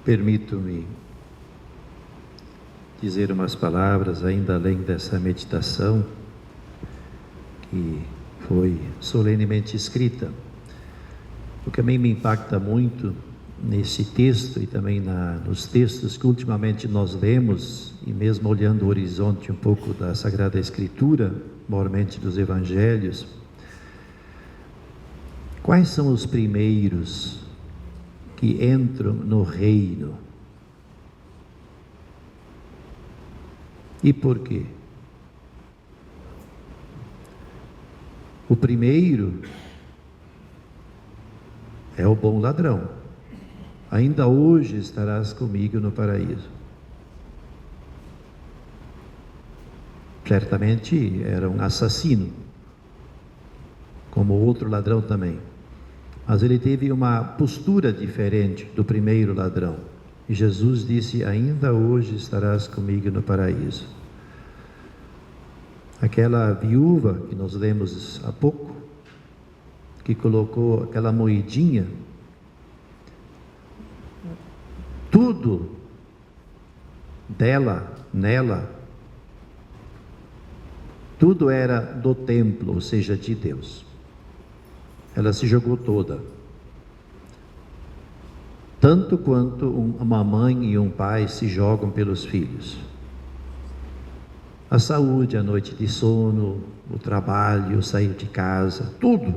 Permito-me dizer umas palavras ainda além dessa meditação que foi solenemente escrita. O que a mim me impacta muito nesse texto e também nos textos que ultimamente nós lemos, e mesmo olhando o horizonte um pouco da Sagrada Escritura, maiormente dos Evangelhos, quais são os primeiros que entram no reino? E por quê? O primeiro é o bom ladrão. Ainda hoje estarás comigo no paraíso. Certamente era um assassino, como outro ladrão também. Mas ele teve uma postura diferente do primeiro ladrão. E Jesus disse: ainda hoje estarás comigo no paraíso. Aquela viúva que nós lemos há pouco, que colocou aquela moedinha, tudo dela, nela, tudo era do templo, ou seja, de Deus. Ela se jogou toda. Tanto quanto uma mãe e um pai se jogam pelos filhos. A saúde, a noite de sono, o trabalho, o sair de casa, tudo.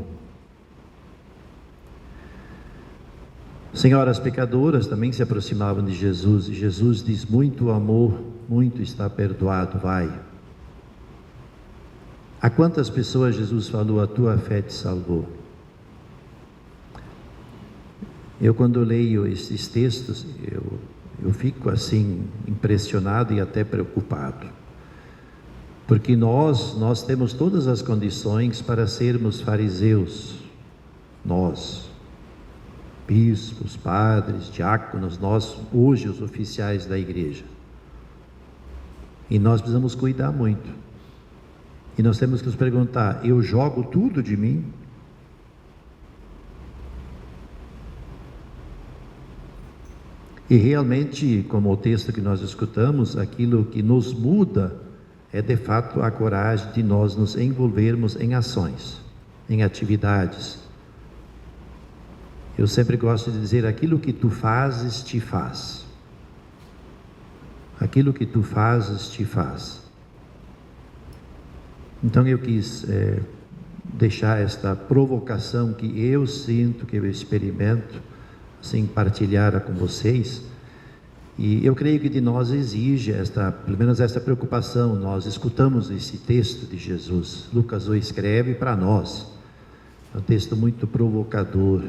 Senhoras pecadoras também se aproximavam de Jesus, e Jesus diz: muito amor, muito está perdoado, vai. A quantas pessoas Jesus falou: a tua fé te salvou? Eu, quando leio esses textos, eu fico assim impressionado e até preocupado, porque nós temos todas as condições para sermos fariseus, nós, bispos, padres, diáconos, nós hoje os oficiais da igreja, e nós precisamos cuidar muito, e nós temos que nos perguntar: eu jogo tudo de mim? E realmente, como o texto que nós escutamos, aquilo que nos muda é de fato a coragem de nós nos envolvermos em ações, em atividades. Eu sempre gosto de dizer: aquilo que tu fazes, te faz. Aquilo que tu fazes, te faz. Então eu quis deixar esta provocação que eu sinto, que eu experimento, assim, partilhar com vocês. E eu creio que de nós exige pelo menos esta preocupação. Nós escutamos esse texto de Jesus, Lucas o escreve para nós, é um texto muito provocador.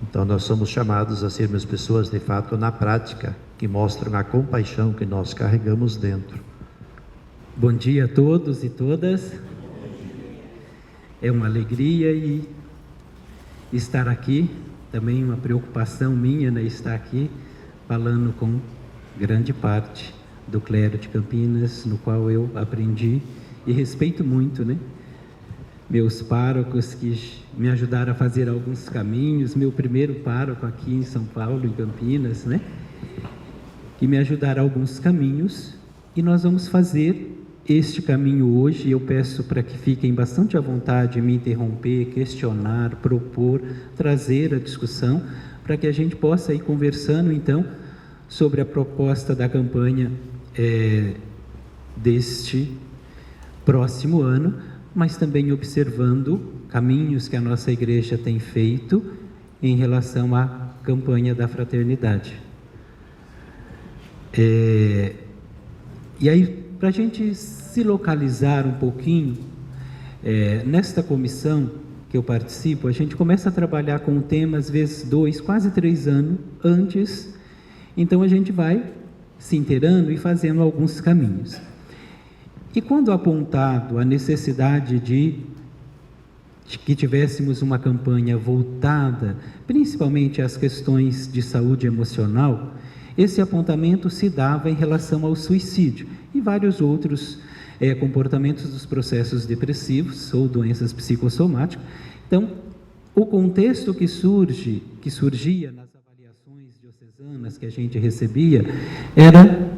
Então nós somos chamados a sermos pessoas de fato na prática, que mostram a compaixão que nós carregamos dentro. Bom dia a todos e todas. É uma alegria estar aqui, também uma preocupação minha, né, estar aqui falando com grande parte do clero de Campinas, no qual eu aprendi e respeito muito, né? Meus párocos que me ajudaram a fazer alguns caminhos, meu primeiro pároco aqui em São Paulo, em Campinas, né? Que me ajudaram a alguns caminhos, e nós vamos fazer este caminho hoje. Eu peço para que fiquem bastante à vontade de me interromper, questionar, propor, trazer a discussão, para que a gente possa ir conversando então sobre a proposta da campanha deste próximo ano, mas também observando caminhos que a nossa igreja tem feito em relação à campanha da fraternidade. E aí, para a gente se localizar um pouquinho, nesta comissão que eu participo, a gente começa a trabalhar com o tema, às vezes 2, quase 3 anos antes. Então a gente vai se inteirando e fazendo alguns caminhos. E quando apontado a necessidade de que tivéssemos uma campanha voltada principalmente às questões de saúde emocional, esse apontamento se dava em relação ao suicídio e vários outros comportamentos dos processos depressivos ou doenças psicossomáticas. Então, o contexto que surgia nas avaliações diocesanas semanas que a gente recebia, era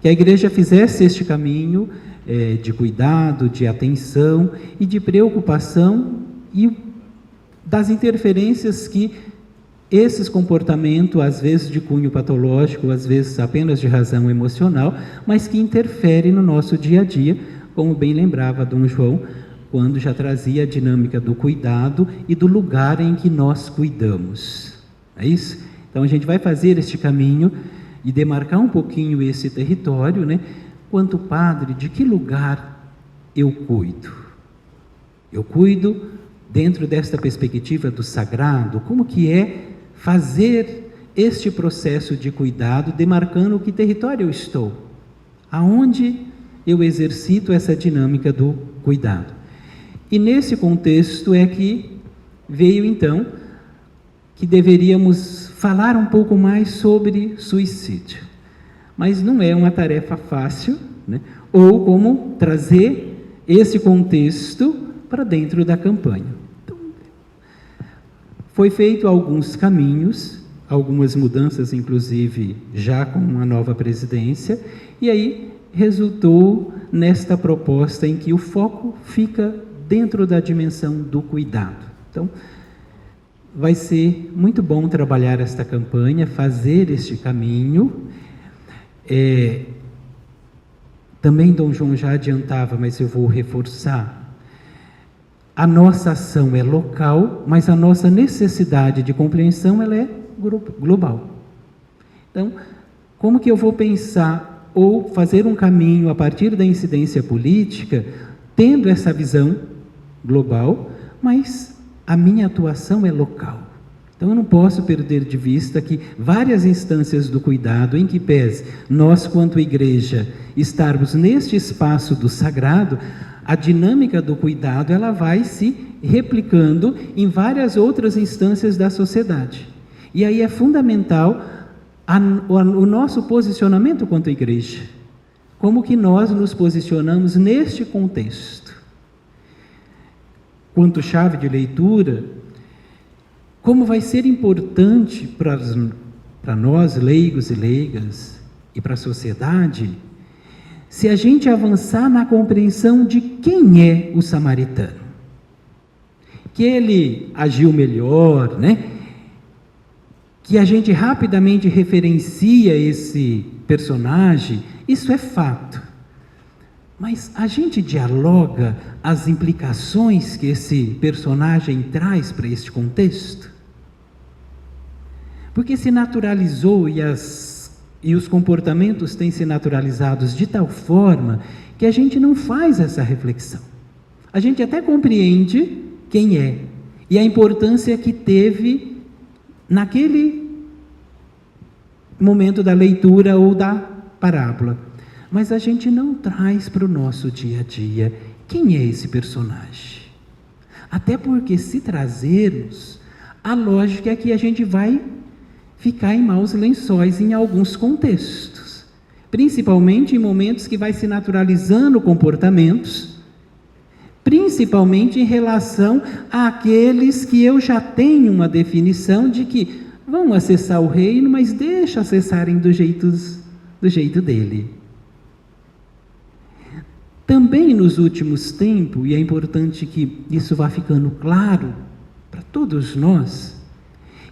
que a igreja fizesse este caminho de cuidado, de atenção e de preocupação e das interferências que esses comportamentos, às vezes de cunho patológico, às vezes apenas de razão emocional, mas que interferem no nosso dia a dia, como bem lembrava Dom João, quando já trazia a dinâmica do cuidado e do lugar em que nós cuidamos. É isso? Então a gente vai fazer este caminho e demarcar um pouquinho esse território, né? Quanto padre, de que lugar eu cuido? Eu cuido dentro desta perspectiva do sagrado, como que é fazer este processo de cuidado, demarcando que território eu estou, aonde eu exercito essa dinâmica do cuidado. E nesse contexto é que veio então que deveríamos falar um pouco mais sobre suicídio. Mas não é uma tarefa fácil, né? Ou como trazer esse contexto para dentro da campanha. Então, foi feito alguns caminhos, algumas mudanças, inclusive já com uma nova presidência, e aí resultou nesta proposta em que o foco fica dentro da dimensão do cuidado. Então, vai ser muito bom trabalhar esta campanha, fazer este caminho. Também Dom João já adiantava, mas eu vou reforçar. A nossa ação é local, mas a nossa necessidade de compreensão ela é global. Então, como que eu vou pensar ou fazer um caminho a partir da incidência política, tendo essa visão global, mas a minha atuação é local. Então eu não posso perder de vista que várias instâncias do cuidado, em que pese nós, quanto igreja, estarmos neste espaço do sagrado, a dinâmica do cuidado ela vai se replicando em várias outras instâncias da sociedade. E aí é fundamental o nosso posicionamento quanto igreja. Como que nós nos posicionamos neste contexto? Quanto chave de leitura, como vai ser importante para nós, leigos e leigas, e para a sociedade, se a gente avançar na compreensão de quem é o samaritano. Que ele agiu melhor, né? Que a gente rapidamente referencia esse personagem, isso é fato. Mas a gente dialoga as implicações que esse personagem traz para este contexto? Porque se naturalizou e os comportamentos têm se naturalizados de tal forma que a gente não faz essa reflexão. A gente até compreende quem é e a importância que teve naquele momento da leitura ou da parábola. Mas a gente não traz para o nosso dia a dia quem é esse personagem. Até porque se trazermos, a lógica é que a gente vai ficar em maus lençóis em alguns contextos. Principalmente em momentos que vai se naturalizando comportamentos, principalmente em relação àqueles que eu já tenho uma definição de que vão acessar o reino, mas deixa acessarem do jeito dele. Também nos últimos tempos, e é importante que isso vá ficando claro para todos nós,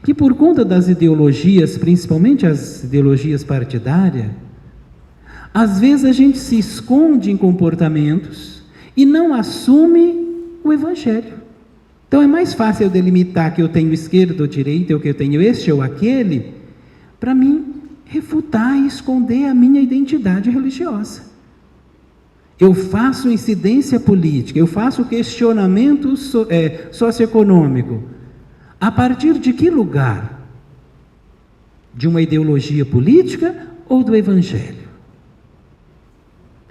que por conta das ideologias, principalmente as ideologias partidárias, às vezes a gente se esconde em comportamentos e não assume o Evangelho. Então é mais fácil eu delimitar que eu tenho esquerda ou direita, ou que eu tenho este ou aquele, para mim refutar e esconder a minha identidade religiosa. Eu faço incidência política, eu faço questionamento socioeconômico. A partir de que lugar? De uma ideologia política ou do Evangelho?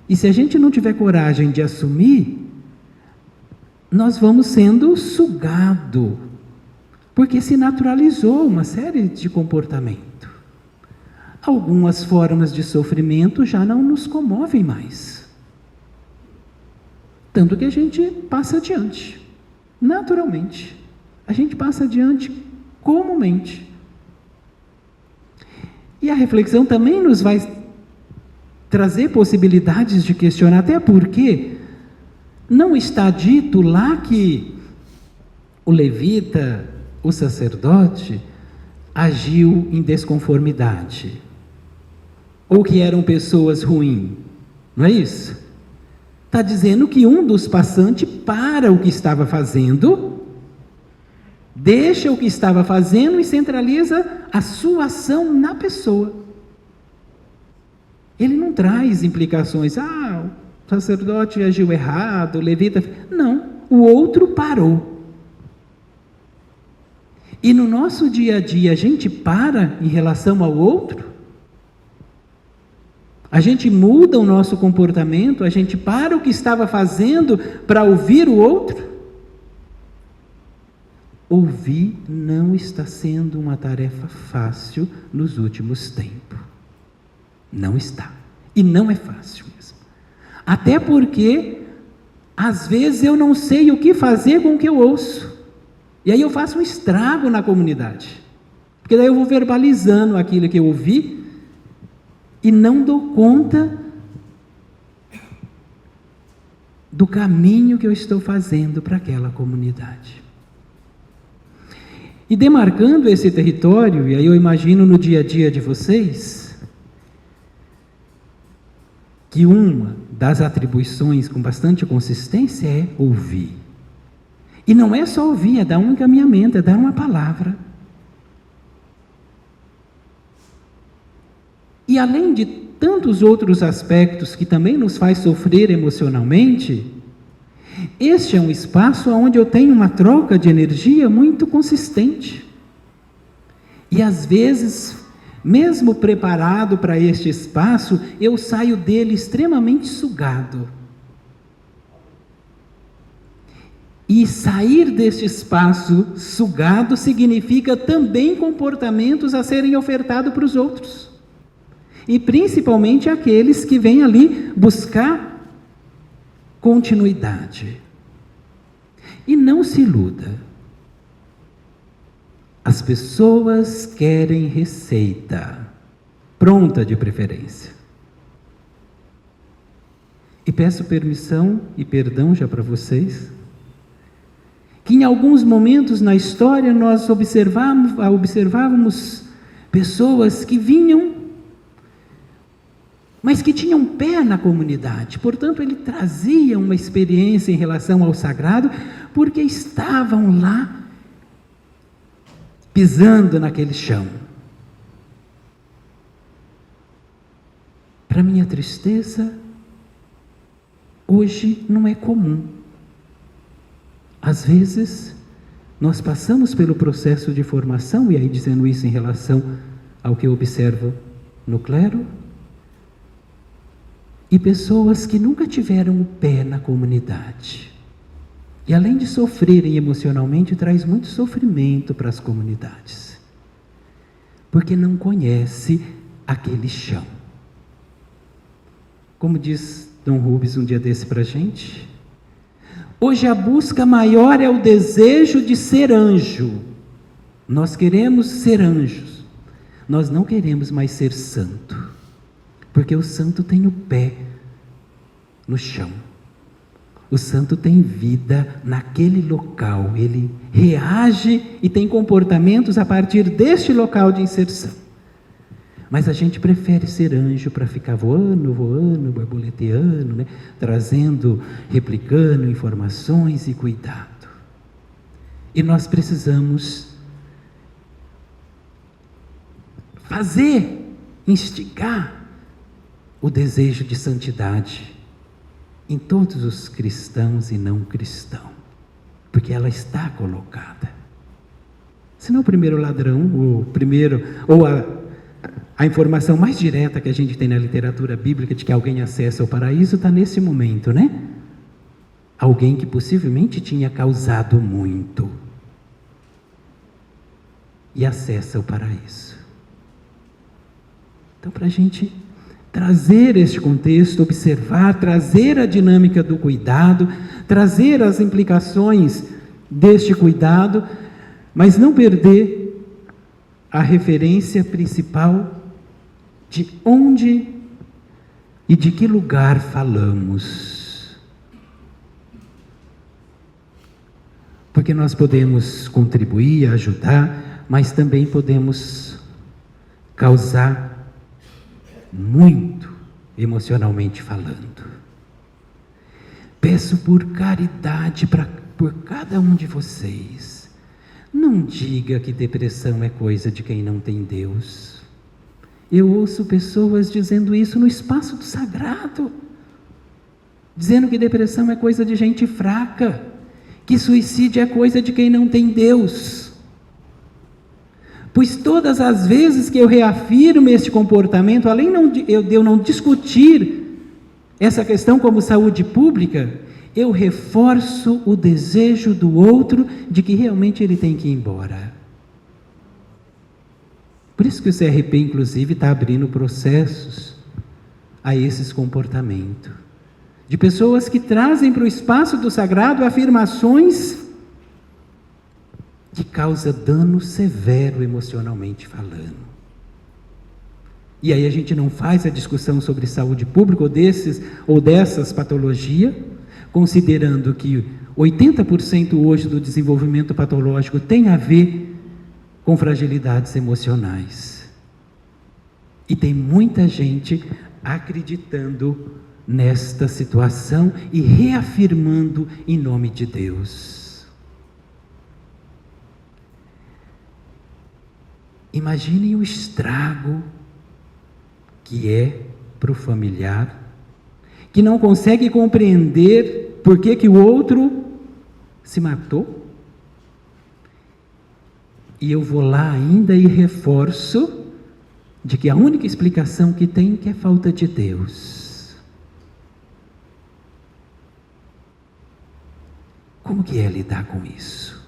E se a gente não tiver coragem de assumir, nós vamos sendo sugados, porque se naturalizou uma série de comportamento. Algumas formas de sofrimento já não nos comovem mais. Tanto que a gente passa adiante, naturalmente. A gente passa adiante comumente. E a reflexão também nos vai trazer possibilidades de questionar, até porque não está dito lá que o levita, o sacerdote, agiu em desconformidade, ou que eram pessoas ruins, não é isso? Está dizendo que um dos passantes para o que estava fazendo, deixa o que estava fazendo e centraliza a sua ação na pessoa. Ele não traz implicações, o sacerdote agiu errado, o levita... Não, o outro parou. E no nosso dia a dia, a gente para em relação ao outro? A gente muda o nosso comportamento? A gente para o que estava fazendo para ouvir o outro? Ouvir não está sendo uma tarefa fácil nos últimos tempos. Não está. E não é fácil mesmo. Até porque, às vezes, eu não sei o que fazer com o que eu ouço. E aí eu faço um estrago na comunidade. Porque daí eu vou verbalizando aquilo que eu ouvi e não dou conta do caminho que eu estou fazendo para aquela comunidade. E demarcando esse território, e aí eu imagino no dia a dia de vocês, que uma das atribuições com bastante consistência é ouvir. E não é só ouvir, é dar um encaminhamento, é dar uma palavra. E além de tantos outros aspectos que também nos faz sofrer emocionalmente, este é um espaço onde eu tenho uma troca de energia muito consistente. E às vezes, mesmo preparado para este espaço, eu saio dele extremamente sugado. E sair deste espaço sugado significa também comportamentos a serem ofertados para os outros. E principalmente aqueles que vêm ali buscar continuidade. E não se iluda. As pessoas querem receita, pronta de preferência. E peço permissão e perdão já para vocês, que em alguns momentos na história nós observávamos pessoas que vinham, mas que tinham pé na comunidade. Portanto, ele trazia uma experiência em relação ao sagrado, porque estavam lá, pisando naquele chão. Para minha tristeza, hoje não é comum. Às vezes, nós passamos pelo processo de formação, e aí dizendo isso em relação ao que eu observo no clero, e pessoas que nunca tiveram o pé na comunidade. E além de sofrerem emocionalmente, traz muito sofrimento para as comunidades. Porque não conhece aquele chão. Como diz Dom Rubens um dia desse para a gente, hoje a busca maior é o desejo de ser anjo. Nós queremos ser anjos. Nós não queremos mais ser santo. Porque o santo tem o pé no chão. O santo tem vida naquele local. Ele reage e tem comportamentos a partir deste local de inserção. Mas a gente prefere ser anjo para ficar voando, borboleteando, né? Trazendo, replicando informações e cuidado. E nós precisamos instigar o desejo de santidade em todos os cristãos e não cristãos, porque ela está colocada. Senão o primeiro ladrão, a informação mais direta que a gente tem na literatura bíblica de que alguém acessa o paraíso está nesse momento, né? Alguém que possivelmente tinha causado muito e acessa o paraíso. Então, para a gente trazer este contexto, observar, trazer a dinâmica do cuidado, trazer as implicações deste cuidado, mas não perder a referência principal de onde e de que lugar falamos. Porque nós podemos contribuir, ajudar, mas também podemos causar muito emocionalmente falando. Peço por caridade por cada um de vocês. Não diga que depressão é coisa de quem não tem Deus. Eu ouço pessoas dizendo isso no espaço do sagrado, dizendo que depressão é coisa de gente fraca, que suicídio é coisa de quem não tem Deus. Pois todas as vezes que eu reafirmo este comportamento, além de eu não discutir essa questão como saúde pública, eu reforço o desejo do outro de que realmente ele tem que ir embora. Por isso que o CRP, inclusive, está abrindo processos a esses comportamentos. De pessoas que trazem para o espaço do sagrado afirmações que causam dano severo emocionalmente falando. E aí a gente não faz a discussão sobre saúde pública ou dessas patologias, considerando que 80% hoje do desenvolvimento patológico tem a ver com fragilidades emocionais. E tem muita gente acreditando nesta situação e reafirmando em nome de Deus. Imaginem o estrago que é para o familiar, que não consegue compreender por que o outro se matou. E eu vou lá ainda e reforço de que a única explicação que tem que é falta de Deus. Como que é lidar com isso?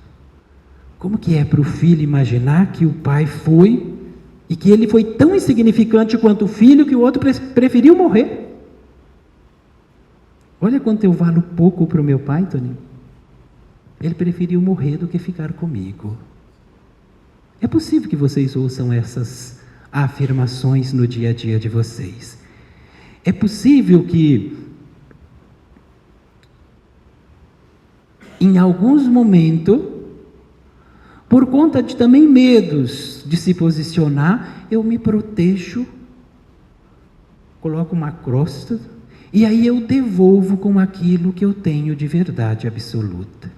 Como que é para o filho imaginar que o pai foi e que ele foi tão insignificante quanto o filho que o outro preferiu morrer? Olha quanto eu valo pouco para o meu pai, Toninho. Ele preferiu morrer do que ficar comigo. É possível que vocês ouçam essas afirmações no dia a dia de vocês. É possível que, em alguns momentos, por conta de também medos de se posicionar, eu me protejo, coloco uma crosta, e aí eu devolvo com aquilo que eu tenho de verdade absoluta.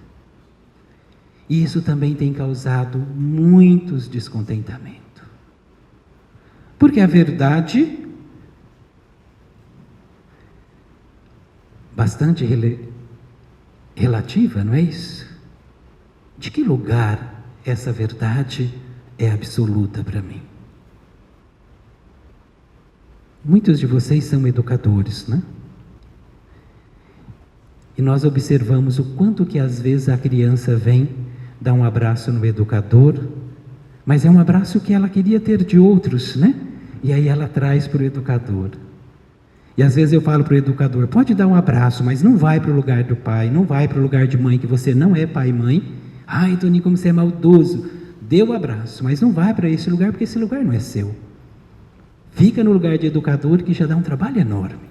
E isso também tem causado muitos descontentamentos. Porque a verdade, bastante relativa, não é isso? De que lugar essa verdade é absoluta para mim? Muitos de vocês são educadores, né? E nós observamos o quanto que às vezes a criança vem dar um abraço no educador, mas é um abraço que ela queria ter de outros, né? E aí ela traz para o educador. E às vezes eu falo para o educador, pode dar um abraço, mas não vai para o lugar do pai, não vai para o lugar de mãe, que você não é pai e mãe. Ai, Toninho, como você é maldoso. Dê o abraço, mas não vai para esse lugar, porque esse lugar não é seu. Fica no lugar de educador, que já dá um trabalho enorme.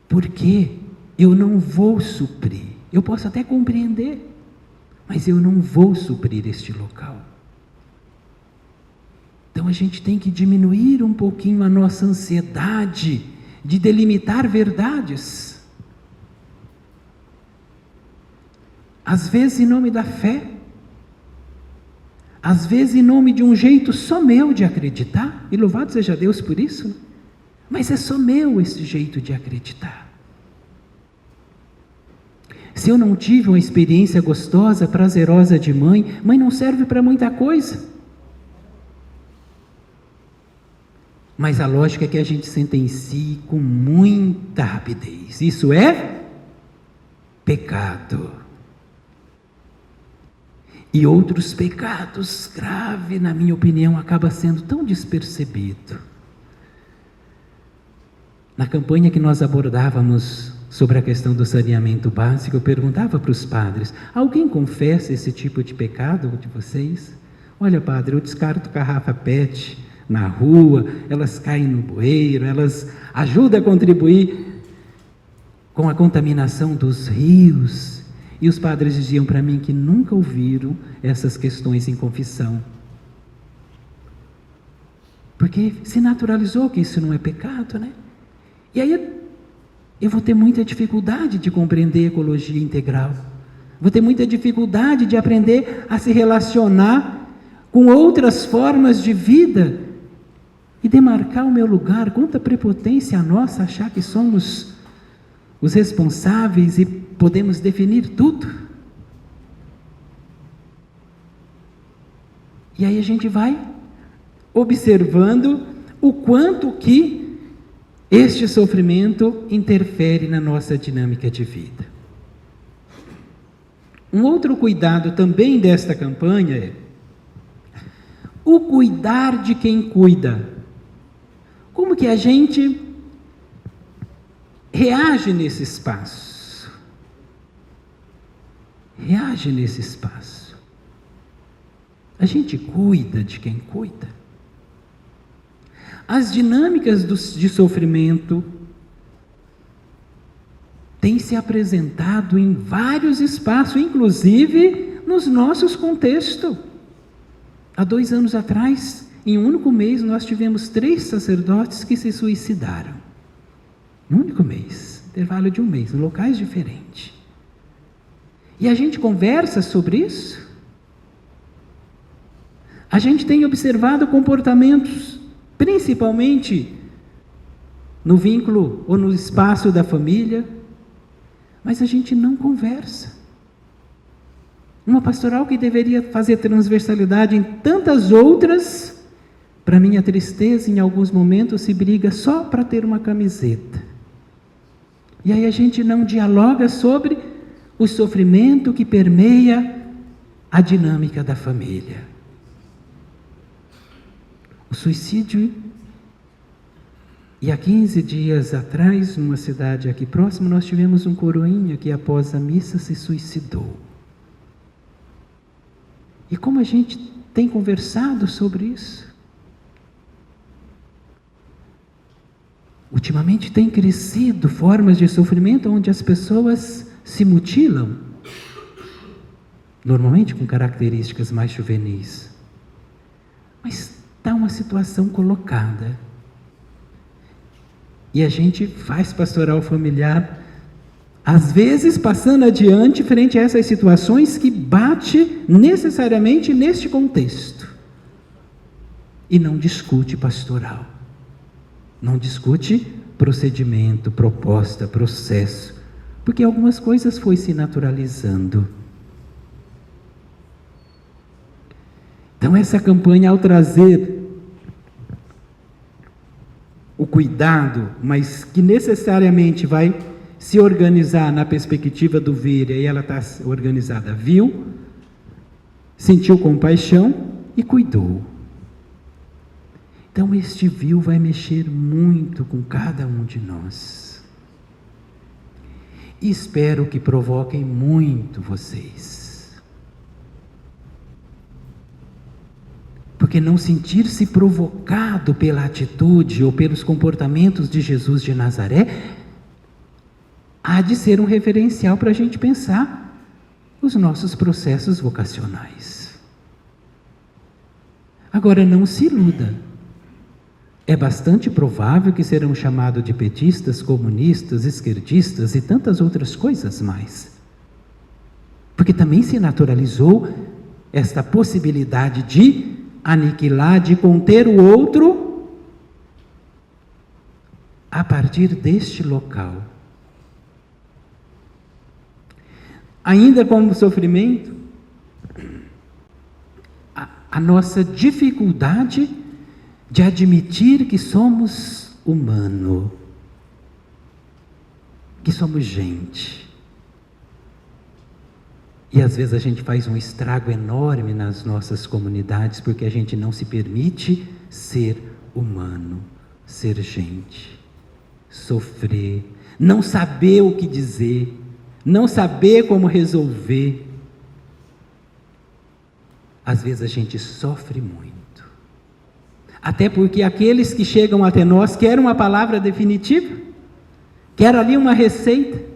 Porque eu não vou suprir. Eu posso até compreender, mas eu não vou suprir este local. Então a gente tem que diminuir um pouquinho a nossa ansiedade de delimitar verdades. Às vezes em nome da fé, às vezes em nome de um jeito só meu de acreditar, e louvado seja Deus por isso, né? Mas é só meu esse jeito de acreditar. Se eu não tive uma experiência gostosa, prazerosa de mãe, mãe não serve para muita coisa. Mas a lógica é que a gente sentencie com muita rapidez. Isso é pecado. E outros pecados graves, na minha opinião, acaba sendo tão despercebido. Na campanha que nós abordávamos sobre a questão do saneamento básico, eu perguntava para os padres, alguém confessa esse tipo de pecado de vocês? Olha, padre, eu descarto garrafa PET na rua, elas caem no bueiro, elas ajudam a contribuir com a contaminação dos rios. E os padres diziam para mim que nunca ouviram essas questões em confissão. Porque se naturalizou que isso não é pecado, né? E aí eu vou ter muita dificuldade de compreender a ecologia integral. Vou ter muita dificuldade de aprender a se relacionar com outras formas de vida e demarcar o meu lugar. Quanta prepotência a nossa achar que somos os responsáveis e podemos definir tudo. E aí a gente vai observando o quanto que este sofrimento interfere na nossa dinâmica de vida. Um outro cuidado também desta campanha é o cuidar de quem cuida. Como que a gente reage nesse espaço? Reage nesse espaço. A gente cuida de quem cuida. As dinâmicas de sofrimento têm se apresentado em vários espaços, inclusive nos nossos contextos. Há 2 anos atrás, em um único mês, nós tivemos 3 sacerdotes que se suicidaram. Um único mês, intervalo de um mês, em locais diferentes. E a gente conversa sobre isso. A gente tem observado comportamentos, principalmente no vínculo ou no espaço da família, mas a gente não conversa. Uma pastoral que deveria fazer transversalidade em tantas outras, para minha tristeza, em alguns momentos se briga só para ter uma camiseta. E aí a gente não dialoga sobre o sofrimento que permeia a dinâmica da família. O suicídio, e há 15 dias atrás, numa cidade aqui próxima, nós tivemos um coroinha que após a missa se suicidou. E como a gente tem conversado sobre isso? Ultimamente tem crescido formas de sofrimento onde as pessoas se mutilam, normalmente com características mais juvenis. Mas está uma situação colocada. E a gente faz pastoral familiar, às vezes passando adiante frente a essas situações que bate necessariamente neste contexto. E não discute pastoral. Não discute procedimento, proposta, processo. Porque algumas coisas foi se naturalizando. Então essa campanha, ao trazer o cuidado, mas que necessariamente vai se organizar na perspectiva do ver, e aí ela está organizada, viu, sentiu compaixão e cuidou. Então este viu vai mexer muito com cada um de nós. E espero que provoquem muito vocês. Porque não sentir-se provocado pela atitude ou pelos comportamentos de Jesus de Nazaré há de ser um referencial para a gente pensar os nossos processos vocacionais. Agora, não se iluda. É bastante provável que serão chamados de petistas, comunistas, esquerdistas e tantas outras coisas mais. Porque também se naturalizou esta possibilidade de aniquilar, de conter o outro a partir deste local. Ainda como sofrimento, a nossa dificuldade de admitir que somos humano, que somos gente. E às vezes a gente faz um estrago enorme nas nossas comunidades porque a gente não se permite ser humano, ser gente, sofrer, não saber o que dizer, não saber como resolver. às vezes a gente sofre muito. Até porque aqueles que chegam até nós querem uma palavra definitiva, querem ali uma receita.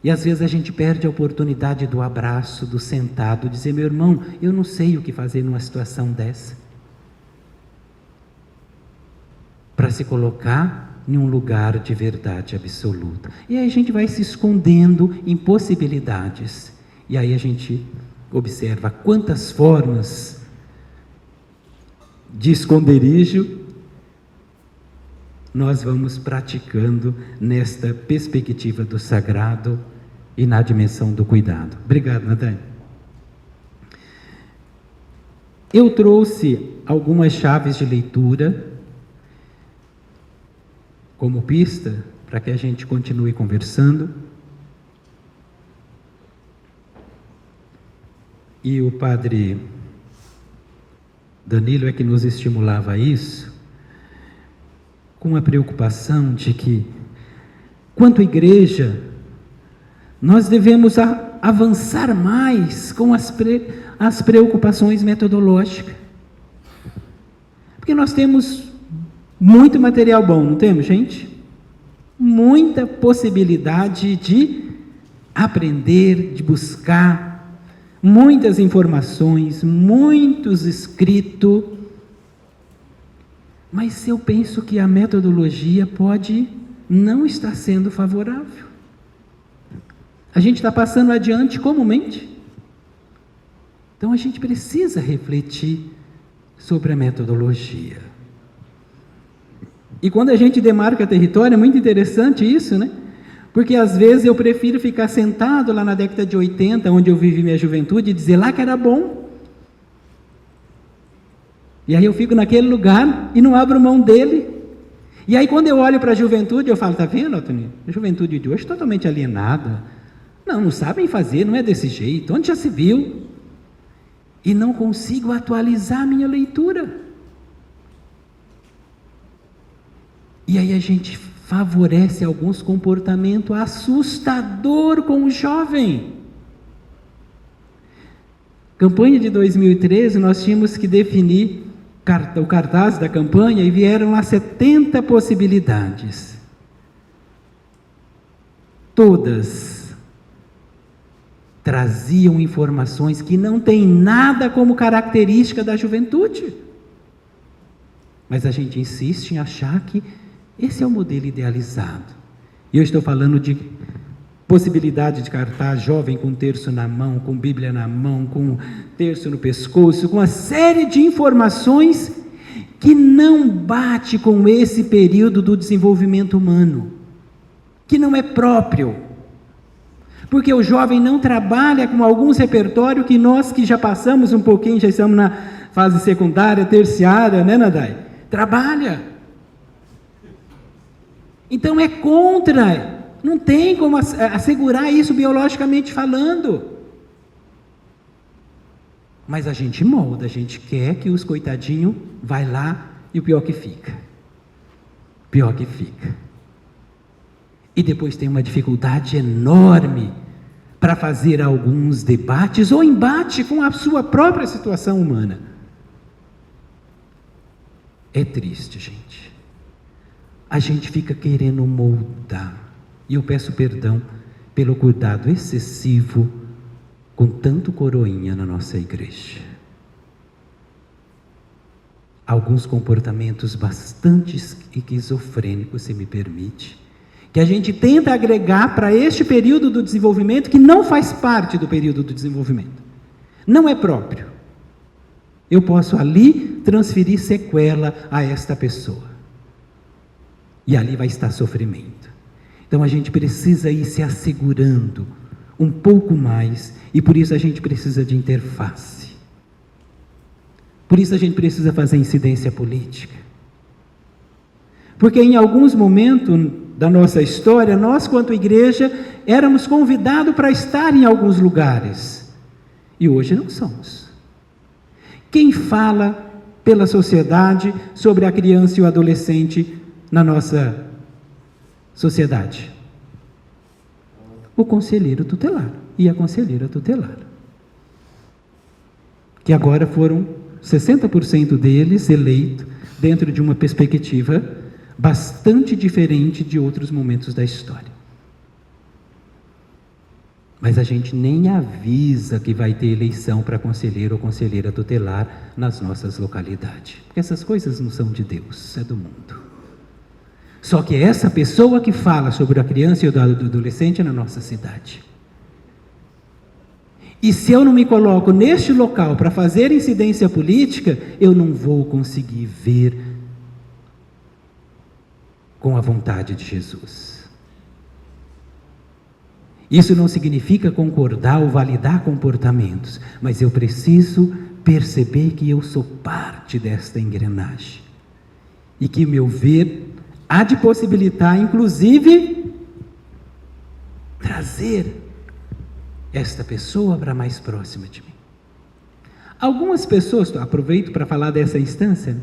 E às vezes a gente perde a oportunidade do abraço, do sentado, dizer: meu irmão, eu não sei o que fazer numa situação dessa. Para se colocar em um lugar de verdade absoluta. E aí a gente vai se escondendo em possibilidades. E aí a gente observa quantas formas de esconderijo nós vamos praticando nesta perspectiva do sagrado e na dimensão do cuidado. Obrigado, Natânia. Eu trouxe algumas chaves de leitura como pista para que a gente continue conversando. E o padre Danilo é que nos estimulava a isso, com a preocupação de que, quanto igreja, nós devemos avançar mais com as preocupações metodológicas. Porque nós temos muito material bom, não temos, gente? Muita possibilidade de aprender, de buscar, muitas informações, muitos escritos. Mas eu penso que a metodologia pode não estar sendo favorável. A gente está passando adiante comumente. Então a gente precisa refletir sobre a metodologia. E quando a gente demarca território, é muito interessante isso, né? Porque às vezes eu prefiro ficar sentado lá na década de 80, onde eu vivi minha juventude, e dizer lá que era bom. E aí eu fico naquele lugar e não abro mão dele. E aí quando eu olho para a juventude, eu falo: tá vendo, Antônio? A juventude de hoje é totalmente alienada. Não sabem fazer, não é desse jeito. Onde já se viu? E não consigo atualizar a minha leitura. E aí a gente favorece alguns comportamentos assustadores com o jovem. Campanha de 2013, nós tínhamos que definir o cartaz da campanha e vieram lá 70 possibilidades. Todas traziam informações que não têm nada como característica da juventude. Mas a gente insiste em achar que esse é o modelo idealizado. E eu estou falando de possibilidade de cartaz jovem com terço na mão, com Bíblia na mão, com terço no pescoço, com uma série de informações que não bate com esse período do desenvolvimento humano, que não é próprio. Porque o jovem não trabalha com alguns repertórios que nós que já passamos um pouquinho, já estamos na fase secundária, terciária, né, Nadai? Trabalha. Então é contra, não tem como assegurar isso biologicamente falando. Mas a gente molda, a gente quer que os coitadinhos vai lá e o pior que fica. Pior que fica. E depois tem uma dificuldade enorme para fazer alguns debates ou embate com a sua própria situação humana. É triste, gente. A gente fica querendo moldar. E eu peço perdão pelo cuidado excessivo com tanto coroinha na nossa igreja. Alguns comportamentos bastante esquizofrênicos, se me permite, que a gente tenta agregar para este período do desenvolvimento que não faz parte do período do desenvolvimento. Não é próprio. Eu posso ali transferir sequela a esta pessoa. E ali vai estar sofrimento. Então a gente precisa ir se assegurando um pouco mais, e por isso a gente precisa de interface. Por isso a gente precisa fazer incidência política. Porque em alguns momentos da nossa história, nós, quanto igreja, éramos convidados para estar em alguns lugares. E hoje não somos. Quem fala pela sociedade sobre a criança e o adolescente na nossa sociedade? O conselheiro tutelar e a conselheira tutelar. que agora foram 60% deles eleitos dentro de uma perspectiva bastante diferente de outros momentos da história. Mas a gente nem avisa que vai ter eleição para conselheiro ou conselheira tutelar nas nossas localidades. Porque essas coisas não são de Deus, é do mundo. Só que é essa pessoa que fala sobre a criança e o adolescente na nossa cidade. E se eu não me coloco neste local para fazer incidência política, eu não vou conseguir ver com a vontade de Jesus. Isso não significa concordar ou validar comportamentos, mas eu preciso perceber que eu sou parte desta engrenagem. E que o meu ver há de possibilitar, inclusive, trazer esta pessoa para mais próxima de mim. Algumas pessoas, aproveito para falar dessa instância,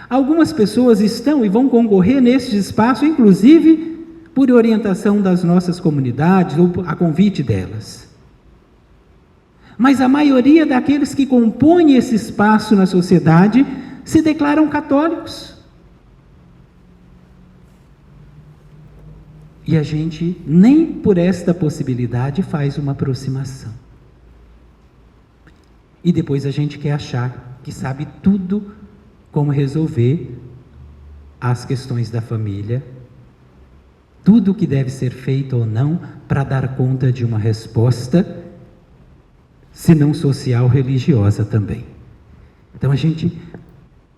algumas pessoas estão e vão concorrer neste espaço, inclusive por orientação das nossas comunidades ou a convite delas. Mas a maioria daqueles que compõem esse espaço na sociedade se declaram católicos. E a gente nem por esta possibilidade faz uma aproximação. E depois a gente quer achar que sabe tudo como resolver as questões da família, tudo o que deve ser feito ou não para dar conta de uma resposta, se não social, religiosa também. Então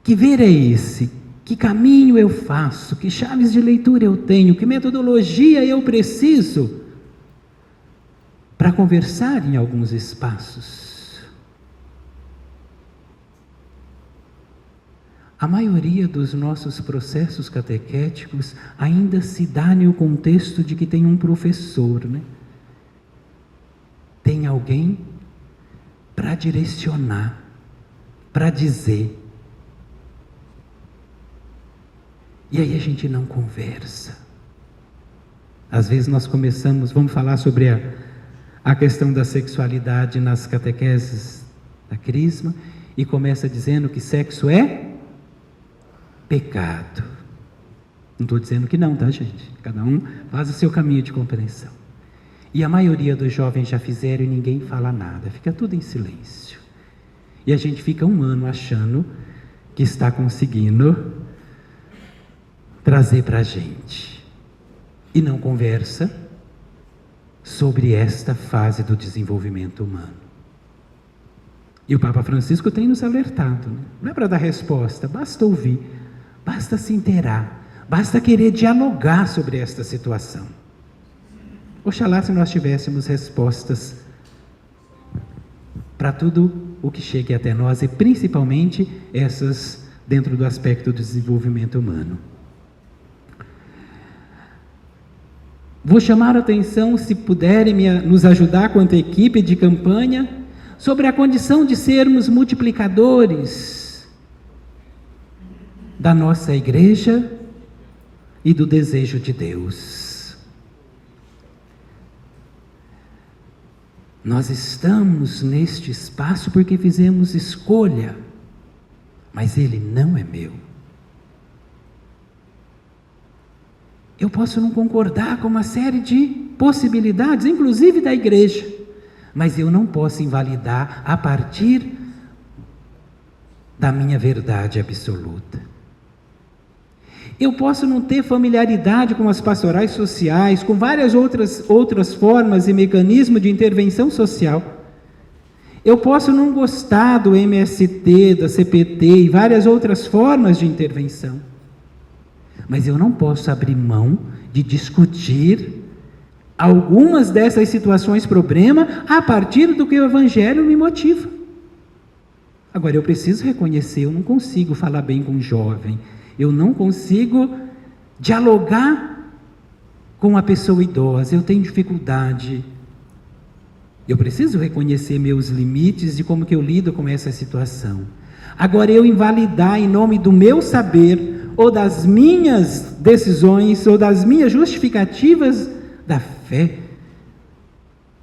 que ver é esse? Que caminho eu faço? Que chaves de leitura eu tenho? Que metodologia eu preciso para conversar em alguns espaços? A maioria dos nossos processos catequéticos ainda se dá no contexto de que tem um professor, né? Tem alguém para direcionar, para dizer. E aí a gente não conversa. Às vezes nós vamos falar sobre a questão da sexualidade nas catequeses da Crisma, e começa dizendo que sexo é pecado. Não estou dizendo que não, tá, gente? Cada um faz o seu caminho de compreensão. E a maioria dos jovens já fizeram e ninguém fala nada, fica tudo em silêncio. E a gente fica um ano achando que está conseguindo trazer para a gente. E não conversa sobre esta fase do desenvolvimento humano. E o Papa Francisco tem nos alertado, né? Não é para dar resposta, basta ouvir. Basta se inteirar, basta querer dialogar sobre esta situação. Oxalá se nós tivéssemos respostas para tudo o que chegue até nós, e principalmente essas dentro do aspecto do desenvolvimento humano. Vou chamar a atenção, se puderem nos ajudar quanto a equipe de campanha, sobre a condição de sermos multiplicadores da nossa igreja e do desejo de Deus. Nós estamos neste espaço porque fizemos escolha, mas ele não é meu. Eu posso não concordar com uma série de possibilidades, inclusive da igreja, mas eu não posso invalidar a partir da minha verdade absoluta. Eu posso não ter familiaridade com as pastorais sociais, com várias outras formas e mecanismos de intervenção social. Eu posso não gostar do MST, da CPT e várias outras formas de intervenção. Mas eu não posso abrir mão de discutir algumas dessas situações problema a partir do que o Evangelho me motiva. Agora, eu preciso reconhecer, eu não consigo falar bem com um jovem, eu não consigo dialogar com a pessoa idosa, eu tenho dificuldade. Eu preciso reconhecer meus limites de como que eu lido com essa situação. Agora, eu invalidar em nome do meu saber, ou das minhas decisões, ou das minhas justificativas da fé,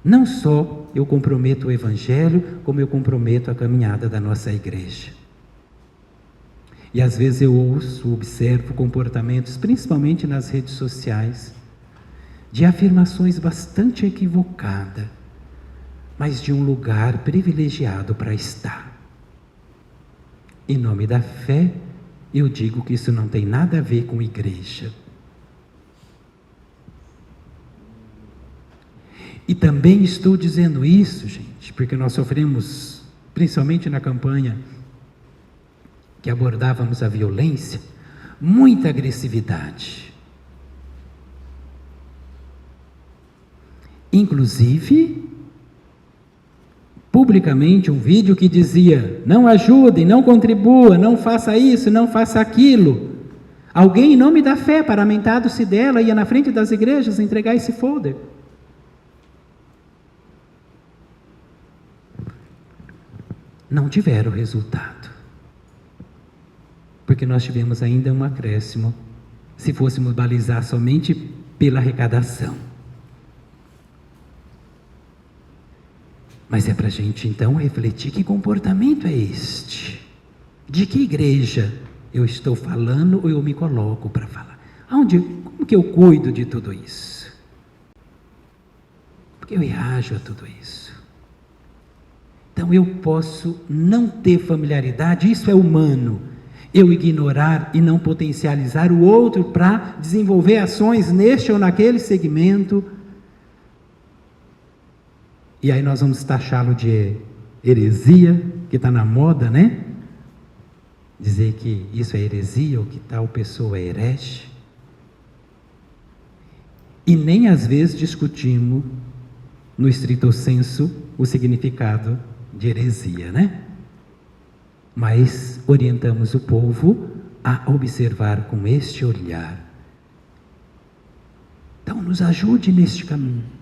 não só eu comprometo o Evangelho, como eu comprometo a caminhada da nossa igreja. E às vezes eu ouço, observo comportamentos, principalmente nas redes sociais, de afirmações bastante equivocadas, mas de um lugar privilegiado para estar. Em nome da fé, eu digo que isso não tem nada a ver com igreja. E também estou dizendo isso, gente, porque nós sofremos, principalmente na campanha que abordávamos a violência, muita agressividade. Inclusive, publicamente, um vídeo que dizia: não ajudem, não contribua, não faça isso, não faça aquilo. Alguém, em nome da fé, paramentado-se dela, ia na frente das igrejas entregar esse folder. Não tiveram resultado, porque nós tivemos ainda um acréscimo, se fôssemos balizar somente pela arrecadação. Mas é para a gente então refletir: que comportamento é este? De que igreja eu estou falando ou eu me coloco para falar? Como que eu cuido de tudo isso? Porque eu reajo a tudo isso. Então eu posso não ter familiaridade, isso é humano, eu ignorar e não potencializar o outro para desenvolver ações neste ou naquele segmento, e aí nós vamos taxá-lo de heresia, que está na moda, né? Dizer que isso é heresia ou que tal pessoa é herege. E nem às vezes discutimos, no estrito sensu, o significado de heresia, né? Mas orientamos o povo a observar com este olhar. Então nos ajude neste caminho.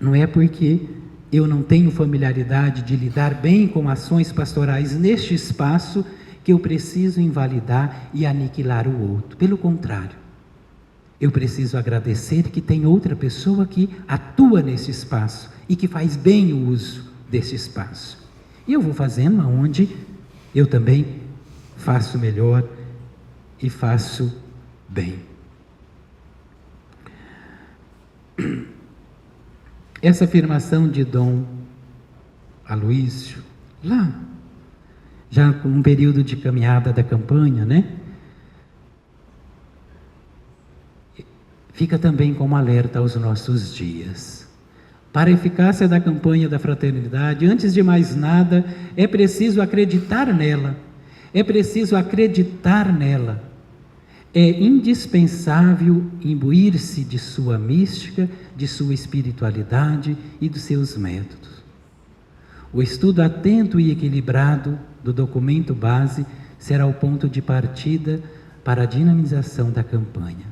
Não é porque eu não tenho familiaridade de lidar bem com ações pastorais neste espaço que eu preciso invalidar e aniquilar o outro. Pelo contrário, eu preciso agradecer que tem outra pessoa que atua nesse espaço e que faz bem o uso desse espaço. E eu vou fazendo aonde eu também faço melhor e faço bem. Essa afirmação de Dom Aloísio, lá, já com um período de caminhada da campanha, né? Fica também como alerta aos nossos dias. Para a eficácia da campanha da fraternidade, antes de mais nada, é preciso acreditar nela. É preciso acreditar nela. É indispensável imbuir-se de sua mística, de sua espiritualidade e dos seus métodos. O estudo atento e equilibrado do documento base será o ponto de partida para a dinamização da campanha.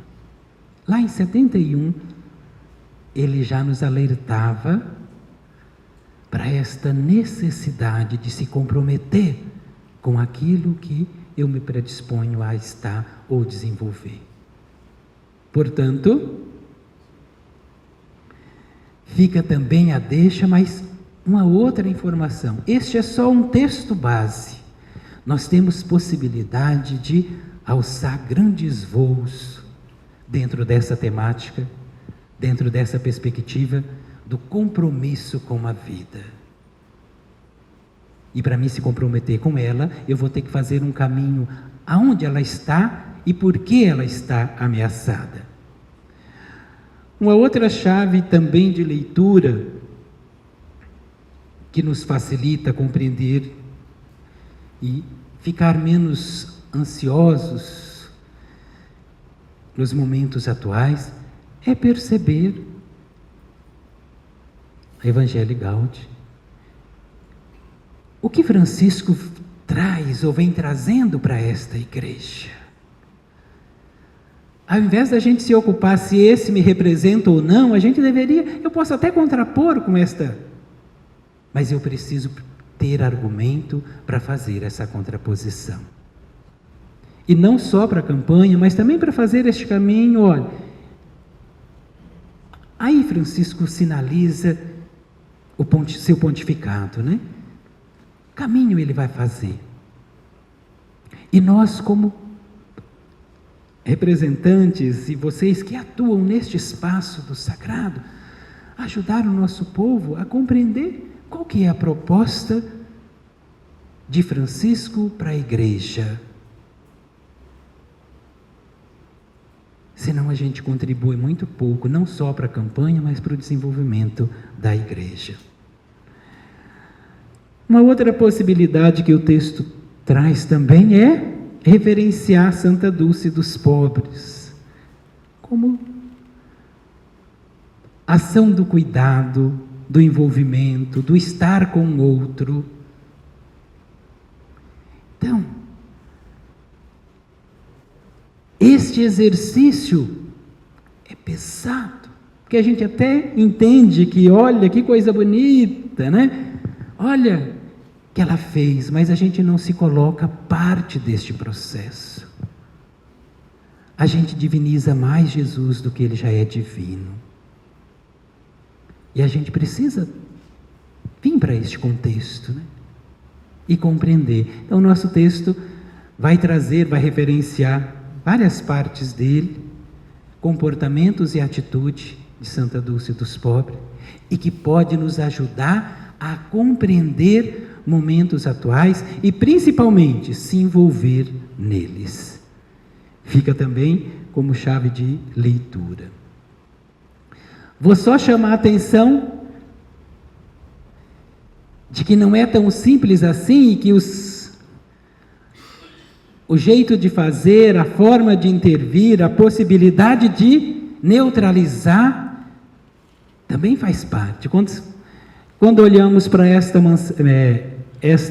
Lá em 71, ele já nos alertava para esta necessidade de se comprometer com aquilo que eu me predisponho a estar ou desenvolver. Portanto, fica também a deixa, mas uma outra informação. Este é só um texto base. Nós temos possibilidade de alçar grandes voos dentro dessa temática, dentro dessa perspectiva do compromisso com a vida. E para mim se comprometer com ela, eu vou ter que fazer um caminho aonde ela está e por que ela está ameaçada. Uma outra chave também de leitura que nos facilita compreender e ficar menos ansiosos nos momentos atuais é perceber a Evangelii Gaudium. O que Francisco traz ou vem trazendo para esta igreja? Ao invés da gente se ocupar se esse me representa ou não, a gente deveria, eu posso até contrapor com esta, mas eu preciso ter argumento para fazer essa contraposição. E não só para a campanha, mas também para fazer este caminho, olha. Aí Francisco sinaliza seu pontificado, né? Caminho ele vai fazer. E nós, como representantes, e vocês que atuam neste espaço do sagrado, ajudar o nosso povo a compreender qual que é a proposta de Francisco para a igreja. Senão a gente contribui muito pouco, não só para a campanha, mas para o desenvolvimento da igreja. Uma outra possibilidade que o texto traz também é reverenciar Santa Dulce dos Pobres, como ação do cuidado, do envolvimento, do estar com o outro. Então, este exercício é pesado, porque a gente até entende que, olha, que coisa bonita, né? Olha que ela fez, mas a gente não se coloca parte deste processo. A gente diviniza mais Jesus do que ele já é divino. E a gente precisa vir para este contexto, né? E compreender. Então, o nosso texto vai referenciar várias partes dele, comportamentos e atitude de Santa Dulce dos Pobres, e que pode nos ajudar a compreender momentos atuais e principalmente se envolver neles. Fica também como chave de leitura. Vou só chamar a atenção de que não é tão simples assim e que o jeito de fazer, a forma de intervir, a possibilidade de neutralizar também faz parte. Quando olhamos para esta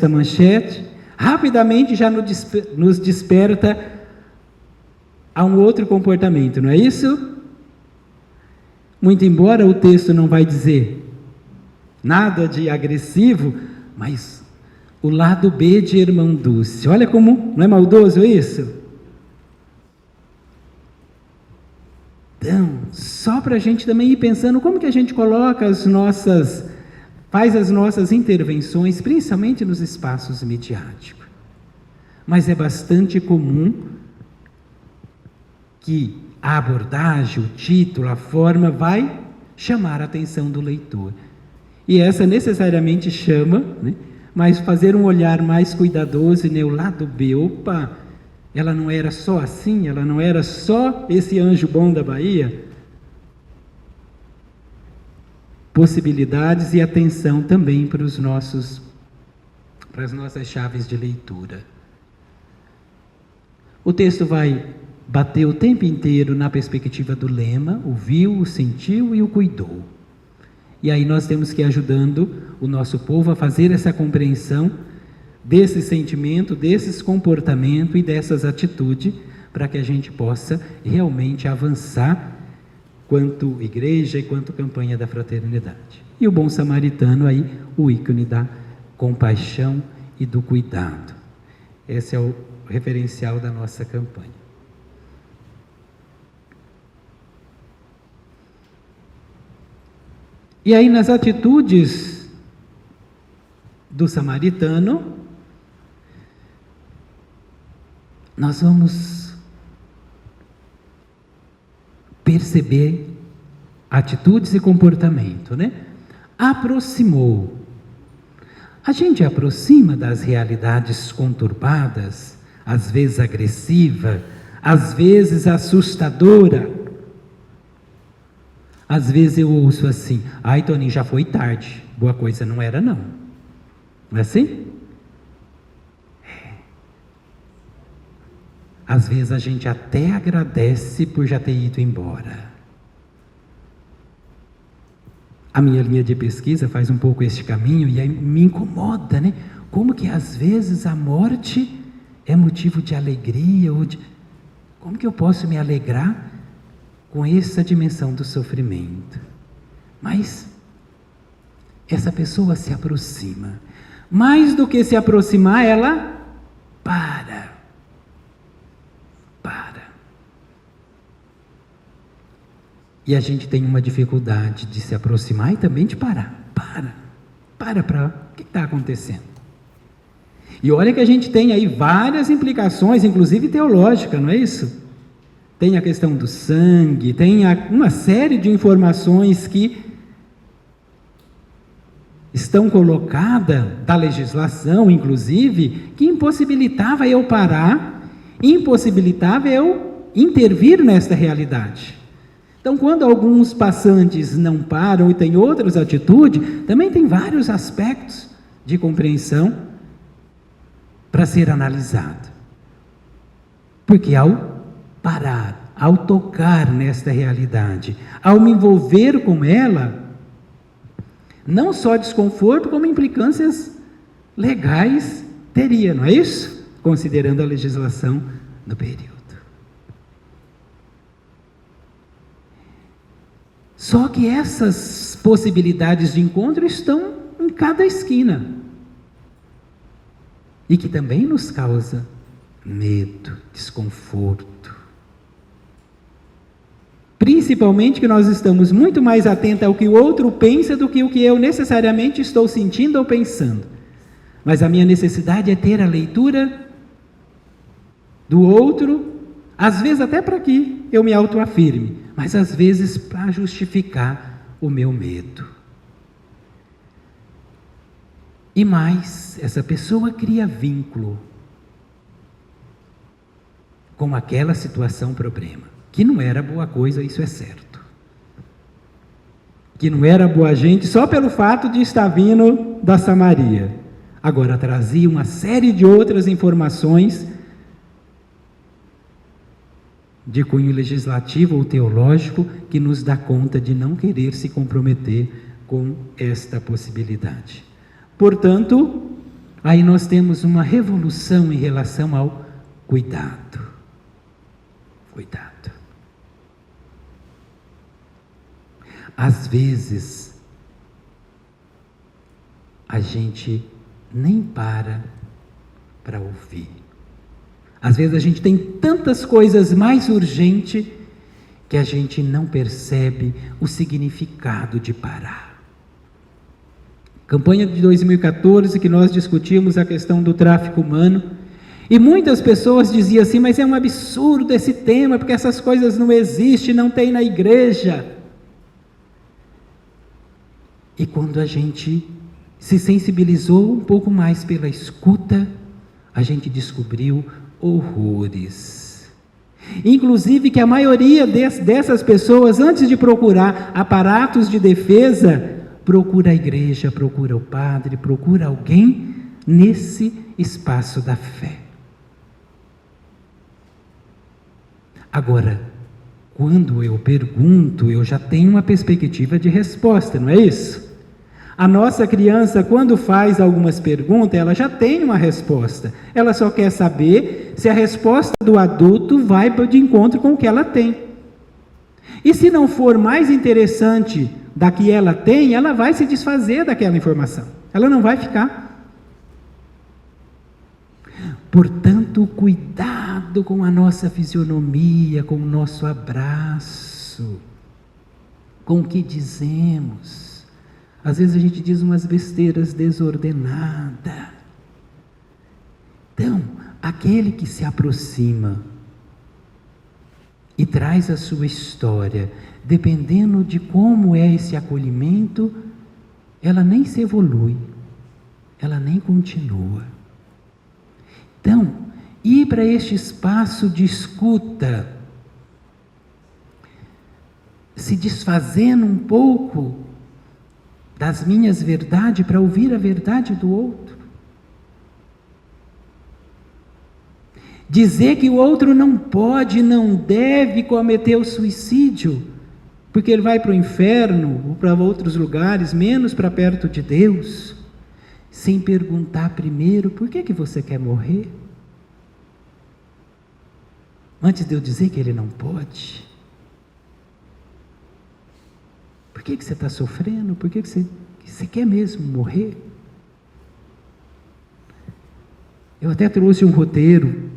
manchete, rapidamente já nos desperta a um outro comportamento, não é isso? Muito embora o texto não vai dizer nada de agressivo, mas o lado B de Irmã Dulce. Olha como, não é maldoso isso? Então, só para a gente também ir pensando como que a gente coloca faz as nossas intervenções, principalmente nos espaços midiáticos. Mas é bastante comum que a abordagem, o título, a forma vai chamar a atenção do leitor. E essa necessariamente chama, né? Mas fazer um olhar mais cuidadoso e o lado B, opa, ela não era só assim, ela não era só esse anjo bom da Bahia. Possibilidades e atenção também para as nossas chaves de leitura. O texto vai bater o tempo inteiro na perspectiva do lema, o viu, o sentiu e o cuidou. E aí nós temos que ir ajudando o nosso povo a fazer essa compreensão desse sentimento, desses comportamentos e dessas atitudes, para que a gente possa realmente avançar quanto igreja e quanto campanha da fraternidade. E o bom samaritano aí, o ícone da compaixão e do cuidado. Esse é o referencial da nossa campanha. E aí nas atitudes do samaritano, nós vamos perceber atitudes e comportamento, né? Aproximou. A gente aproxima das realidades conturbadas, às vezes agressiva, às vezes assustadora. Às vezes eu ouço assim, ai Toninho, já foi tarde, boa coisa não era não. Não é assim? Às vezes a gente até agradece por já ter ido embora. A minha linha de pesquisa faz um pouco este caminho e aí me incomoda, né? Como que às vezes a morte é motivo de alegria como que eu posso me alegrar com essa dimensão do sofrimento? Mas essa pessoa se aproxima. Mais do que se aproximar, ela para. E a gente tem uma dificuldade de se aproximar e também de parar. o que está acontecendo? E olha que a gente tem aí várias implicações, inclusive teológicas, não é isso? Tem a questão do sangue, tem uma série de informações que estão colocadas da legislação, inclusive, que impossibilitava eu parar, impossibilitava eu intervir nesta realidade. Então, quando alguns passantes não param e têm outras atitudes, também tem vários aspectos de compreensão para ser analisado. Porque ao parar, ao tocar nesta realidade, ao me envolver com ela, não só desconforto, como implicâncias legais teria, não é isso? Considerando a legislação do período. Só que essas possibilidades de encontro estão em cada esquina. E que também nos causa medo, desconforto. Principalmente que nós estamos muito mais atentos ao que o outro pensa do que o que eu necessariamente estou sentindo ou pensando. Mas a minha necessidade é ter a leitura do outro, às vezes até para que eu me autoafirme, mas às vezes para justificar o meu medo. E mais, essa pessoa cria vínculo com aquela situação, problema, que não era boa coisa, isso é certo. Que não era boa gente só pelo fato de estar vindo da Samaria. Agora trazia uma série de outras informações de cunho legislativo ou teológico que nos dá conta de não querer se comprometer com esta possibilidade. Portanto, aí nós temos uma revolução em relação ao cuidado. Cuidado. Às vezes, a gente nem para ouvir. Às vezes a gente tem tantas coisas mais urgentes que a gente não percebe o significado de parar. Campanha de 2014, que nós discutimos a questão do tráfico humano, e muitas pessoas diziam assim, mas é um absurdo esse tema, porque essas coisas não existem, não tem na igreja. E quando a gente se sensibilizou um pouco mais pela escuta, a gente descobriu horrores. Inclusive que a maioria dessas pessoas, antes de procurar aparatos de defesa, procura a igreja, procura o padre, procura alguém nesse espaço da fé. Agora, quando eu pergunto, eu já tenho uma perspectiva de resposta, não é isso? A nossa criança, quando faz algumas perguntas, ela já tem uma resposta. Ela só quer saber se a resposta do adulto vai de encontro com o que ela tem. E se não for mais interessante da que ela tem, ela vai se desfazer daquela informação. Ela não vai ficar. Portanto, cuidado com a nossa fisionomia, com o nosso abraço, com o que dizemos. Às vezes a gente diz umas besteiras desordenadas. Então, aquele que se aproxima e traz a sua história, dependendo de como é esse acolhimento, ela nem se evolui, ela nem continua. Então, ir para este espaço de escuta, se desfazendo um pouco das minhas verdades para ouvir a verdade do outro. Dizer que o outro não pode, não deve cometer o suicídio, porque ele vai para o inferno ou para outros lugares, menos para perto de Deus, sem perguntar primeiro, por que você quer morrer? Antes de eu dizer que ele não pode. Por que você está sofrendo? Por que você quer mesmo morrer? Eu até trouxe um roteiro,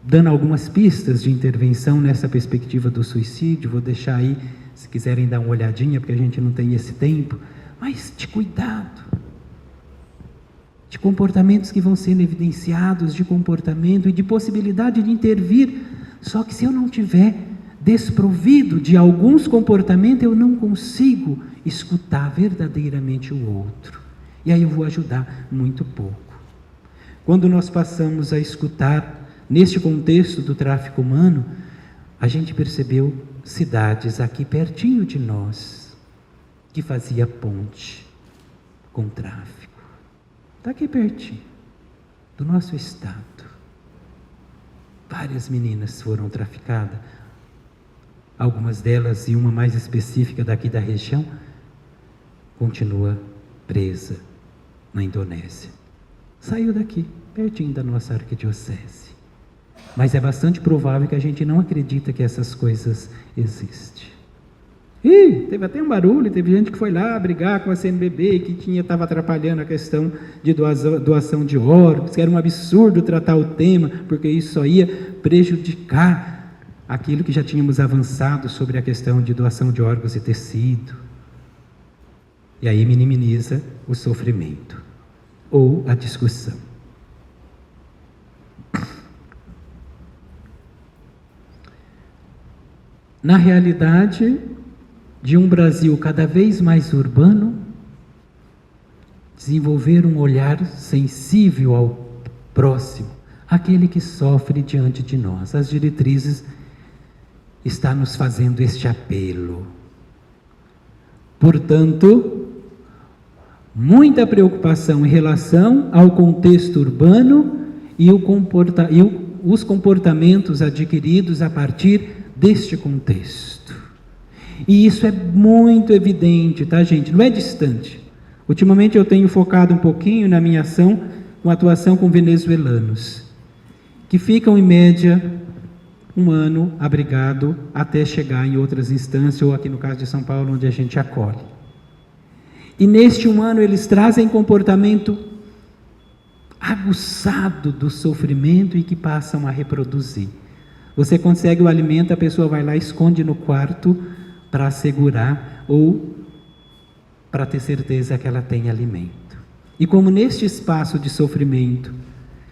dando algumas pistas de intervenção nessa perspectiva do suicídio. Vou deixar aí, se quiserem dar uma olhadinha, porque a gente não tem esse tempo. Mas de cuidado. de comportamentos que vão sendo evidenciados, de comportamento e de possibilidade de intervir. Só que se eu não tiver desprovido de alguns comportamentos, eu não consigo escutar verdadeiramente o outro. E aí eu vou ajudar muito pouco. Quando nós passamos a escutar, neste contexto do tráfico humano, a gente percebeu cidades aqui pertinho de nós, que fazia ponte com tráfico. Está aqui pertinho, do nosso estado. Várias meninas foram traficadas, algumas delas, e uma mais específica daqui da região, continua presa na Indonésia. Saiu daqui, pertinho da nossa arquidiocese. Mas é bastante provável que a gente não acredita que essas coisas existem. E teve até um barulho, teve gente que foi lá brigar com a CNBB, que estava atrapalhando a questão de doação de órgãos, que era um absurdo tratar o tema, porque isso só ia prejudicar aquilo que já tínhamos avançado sobre a questão de doação de órgãos e tecido. E aí minimiza o sofrimento, ou a discussão. Na realidade de um Brasil cada vez mais urbano, desenvolver um olhar sensível ao próximo, aquele que sofre diante de nós. As diretrizes estão nos fazendo este apelo. Portanto, muita preocupação em relação ao contexto urbano e os comportamentos adquiridos a partir deste contexto. E isso é muito evidente, tá, gente? Não é distante. Ultimamente eu tenho focado um pouquinho na minha ação com atuação com venezuelanos, que ficam em média um ano abrigado até chegar em outras instâncias, ou aqui no caso de São Paulo, onde a gente acolhe. E neste um ano eles trazem comportamento aguçado do sofrimento e que passam a reproduzir. Você consegue o alimento, a pessoa vai lá e esconde no quarto para assegurar ou para ter certeza que ela tem alimento. E como neste espaço de sofrimento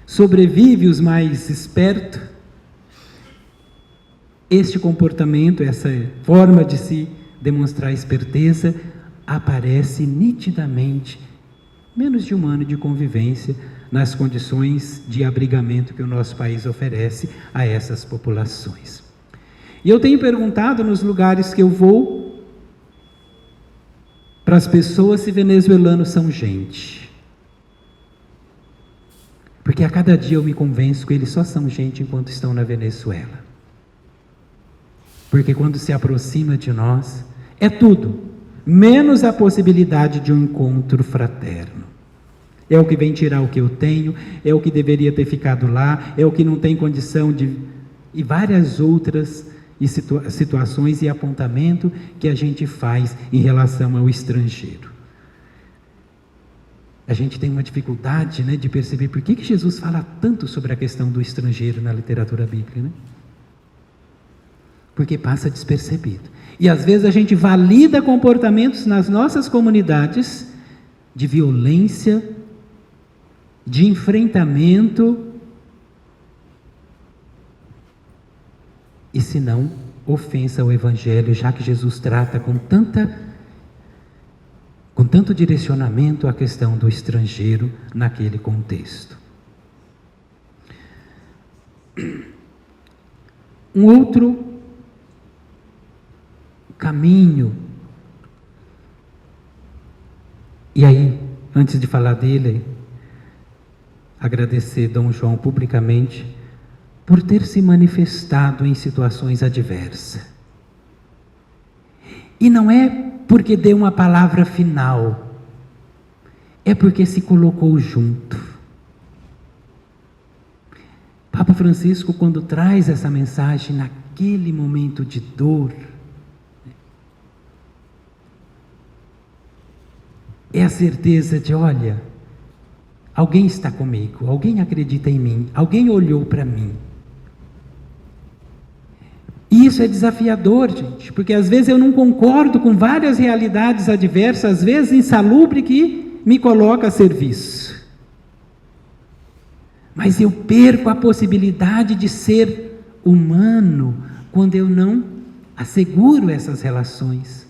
sobrevive os mais espertos, este comportamento, essa forma de se demonstrar esperteza, aparece nitidamente, menos de um ano de convivência, nas condições de abrigamento que o nosso país oferece a essas populações. E eu tenho perguntado nos lugares que eu vou para as pessoas se venezuelanos são gente. Porque a cada dia eu me convenço que eles só são gente enquanto estão na Venezuela. Porque quando se aproxima de nós, é tudo, menos a possibilidade de um encontro fraterno. É o que vem tirar o que eu tenho, é o que deveria ter ficado lá, é o que não tem condição de... E várias outras situações e apontamento que a gente faz em relação ao estrangeiro. A gente tem uma dificuldade, né, de perceber por que Jesus fala tanto sobre a questão do estrangeiro na literatura bíblica, né? Porque passa despercebido. E às vezes a gente valida comportamentos nas nossas comunidades de violência, de enfrentamento, e se não, ofensa ao Evangelho, já que Jesus trata com tanto direcionamento a questão do estrangeiro naquele contexto. Um outro caminho, e aí, antes de falar dele, agradecer Dom João publicamente por ter se manifestado em situações adversas. E não é porque deu uma palavra final, é porque se colocou junto. Papa Francisco, quando traz essa mensagem naquele momento de dor, é a certeza de, olha, alguém está comigo, alguém acredita em mim, alguém olhou para mim. E isso é desafiador, gente, porque às vezes eu não concordo com várias realidades adversas, às vezes insalubre, que me coloca a serviço. mas eu perco a possibilidade de ser humano quando eu não asseguro essas relações,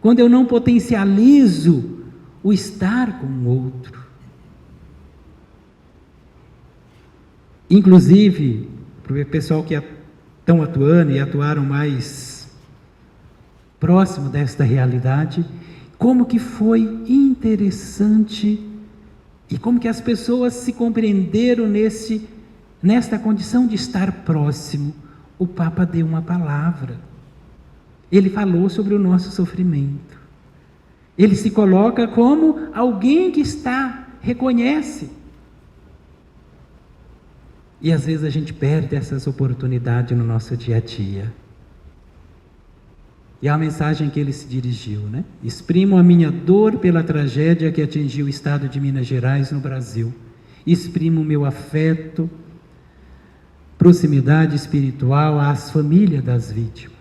quando eu não potencializo o estar com o outro. Inclusive, para o pessoal que estão atuando e atuaram mais próximo desta realidade, como que foi interessante e como que as pessoas se compreenderam nesta condição de estar próximo. O Papa deu uma palavra, ele falou sobre o nosso sofrimento, ele se coloca como alguém que reconhece. E às vezes a gente perde essas oportunidades no nosso dia a dia. E a mensagem que ele se dirigiu, né? Exprimo a minha dor pela tragédia que atingiu o estado de Minas Gerais no Brasil. Exprimo o meu afeto, proximidade espiritual às famílias das vítimas.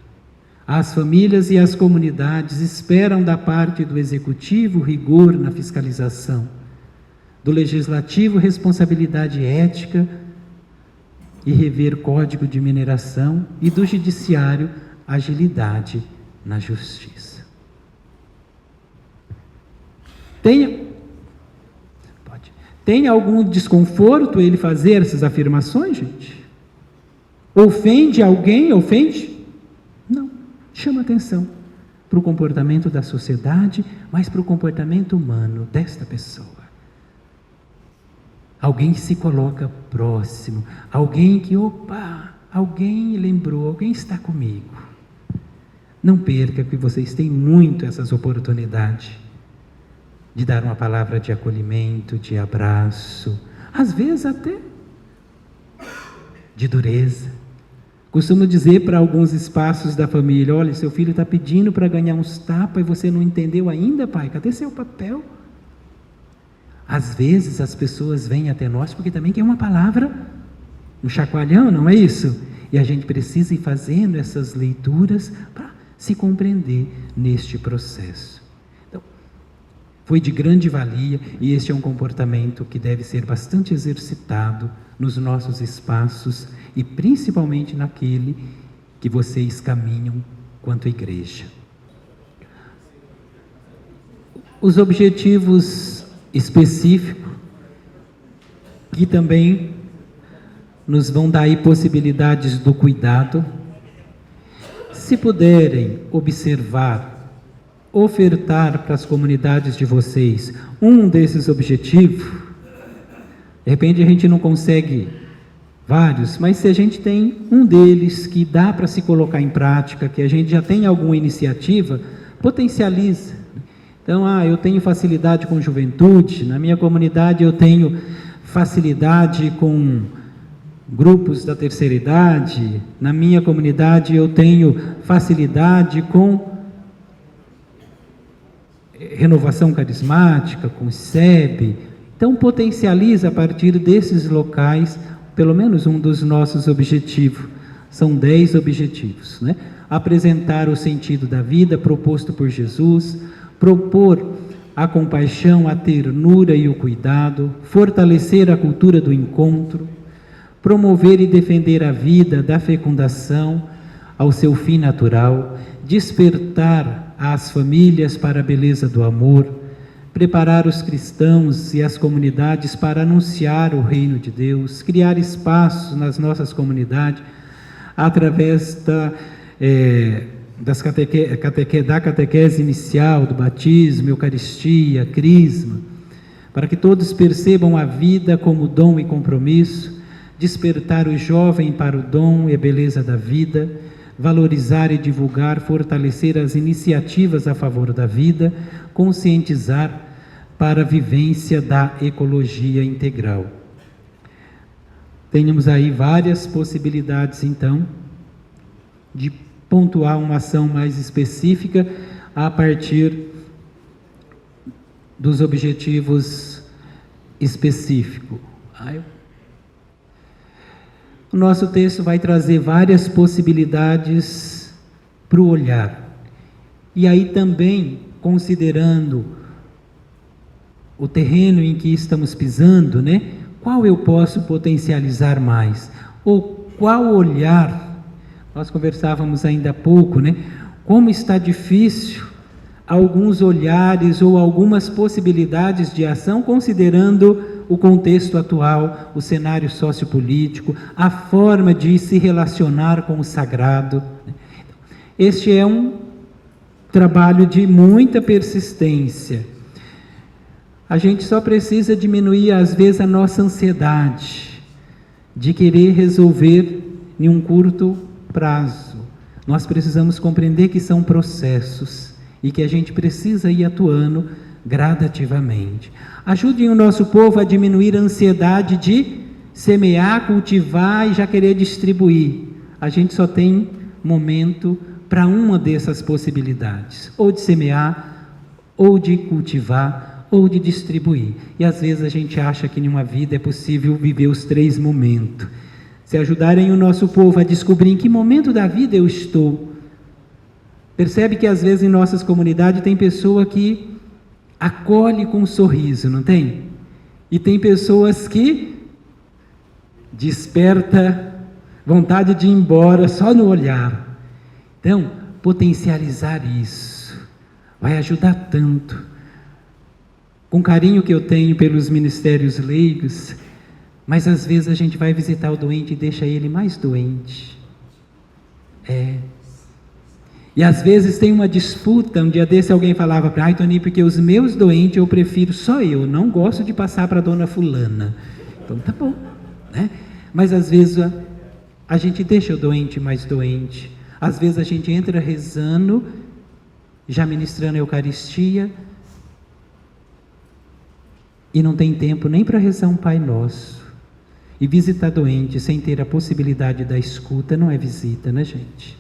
As famílias e as comunidades esperam da parte do Executivo rigor na fiscalização, do Legislativo responsabilidade ética e rever código de mineração e do Judiciário agilidade na justiça. Tem algum desconforto ele fazer essas afirmações, gente? Ofende alguém? Ofende? Não. Chama atenção para o comportamento da sociedade, mas para o comportamento humano desta pessoa. Alguém que se coloca próximo, alguém que, alguém lembrou, alguém está comigo. Não perca, que vocês têm muito essas oportunidades de dar uma palavra de acolhimento, de abraço, às vezes até de dureza. Costumo dizer para alguns espaços da família: olha, seu filho está pedindo para ganhar uns tapas e você não entendeu ainda, pai, cadê seu papel? Às vezes as pessoas vêm até nós porque também quer uma palavra, um chacoalhão, não é isso? E a gente precisa ir fazendo essas leituras para se compreender neste processo. Então, foi de grande valia e este é um comportamento que deve ser bastante exercitado nos nossos espaços e principalmente naquele que vocês caminham quanto igreja. Os objetivos específicos que também nos vão dar aí possibilidades do cuidado. Se puderem observar, ofertar para as comunidades de vocês um desses objetivos, de repente a gente não consegue vários, mas se a gente tem um deles que dá para se colocar em prática, que a gente já tem alguma iniciativa, potencializa. Então, eu tenho facilidade com juventude, na minha comunidade eu tenho facilidade com grupos da terceira idade, na minha comunidade eu tenho facilidade com renovação carismática, com SEB. Então, potencializa a partir desses locais, pelo menos um dos nossos objetivos. São 10 objetivos, né? Apresentar o sentido da vida proposto por Jesus, propor a compaixão, a ternura e o cuidado, fortalecer a cultura do encontro, promover e defender a vida da fecundação ao seu fim natural, despertar as famílias para a beleza do amor, preparar os cristãos e as comunidades para anunciar o reino de Deus, criar espaços nas nossas comunidades através da catequese inicial, do batismo, eucaristia, crisma, para que todos percebam a vida como dom e compromisso, despertar o jovem para o dom e a beleza da vida, valorizar e divulgar, fortalecer as iniciativas a favor da vida, conscientizar para a vivência da ecologia integral. Tenhamos aí várias possibilidades, então, de pontuar uma ação mais específica a partir dos objetivos específicos. O nosso texto vai trazer várias possibilidades para o olhar. E aí também, considerando o terreno em que estamos pisando, né? qual eu posso potencializar mais? Ou qual olhar? Nós conversávamos ainda há pouco, né? Como está difícil alguns olhares ou algumas possibilidades de ação, considerando o contexto atual, o cenário sociopolítico, a forma de se relacionar com o sagrado. Este é um trabalho de muita persistência. A gente só precisa diminuir, às vezes, a nossa ansiedade de querer resolver em um curto prazo. Nós precisamos compreender que são processos e que a gente precisa ir atuando gradativamente. Ajudem o nosso povo a diminuir a ansiedade de semear, cultivar e já querer distribuir. A gente só tem momento para uma dessas possibilidades, ou de semear, ou de cultivar, ou de distribuir. E às vezes a gente acha que em uma vida é possível viver os 3 momentos. Se ajudarem o nosso povo a descobrir em que momento da vida eu estou. Percebe que às vezes em nossas comunidades tem pessoa que acolhe com um sorriso, não tem? E tem pessoas que desperta vontade de ir embora só no olhar. Então, potencializar isso vai ajudar tanto. Com o carinho que eu tenho pelos ministérios leigos, mas às vezes a gente vai visitar o doente e deixa ele mais doente. E às vezes tem uma disputa. Um dia desse alguém falava para ai, Toninho, porque os meus doentes eu prefiro só eu, não gosto de passar para a dona fulana. Então tá bom, né? Mas às vezes a gente deixa o doente mais doente. Às vezes a gente entra rezando, já ministrando a Eucaristia, e não tem tempo nem para rezar um Pai Nosso. E visitar doente sem ter a possibilidade da escuta não é visita, né, gente?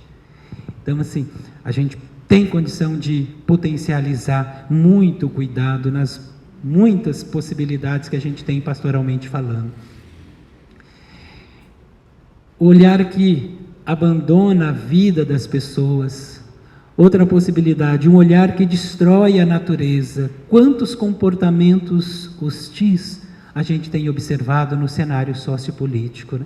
Então, assim, a gente tem condição de potencializar muito cuidado nas muitas possibilidades que a gente tem pastoralmente falando. O olhar que abandona a vida das pessoas. Outra possibilidade, um olhar que destrói a natureza. Quantos comportamentos hostis a gente tem observado no cenário sociopolítico, né?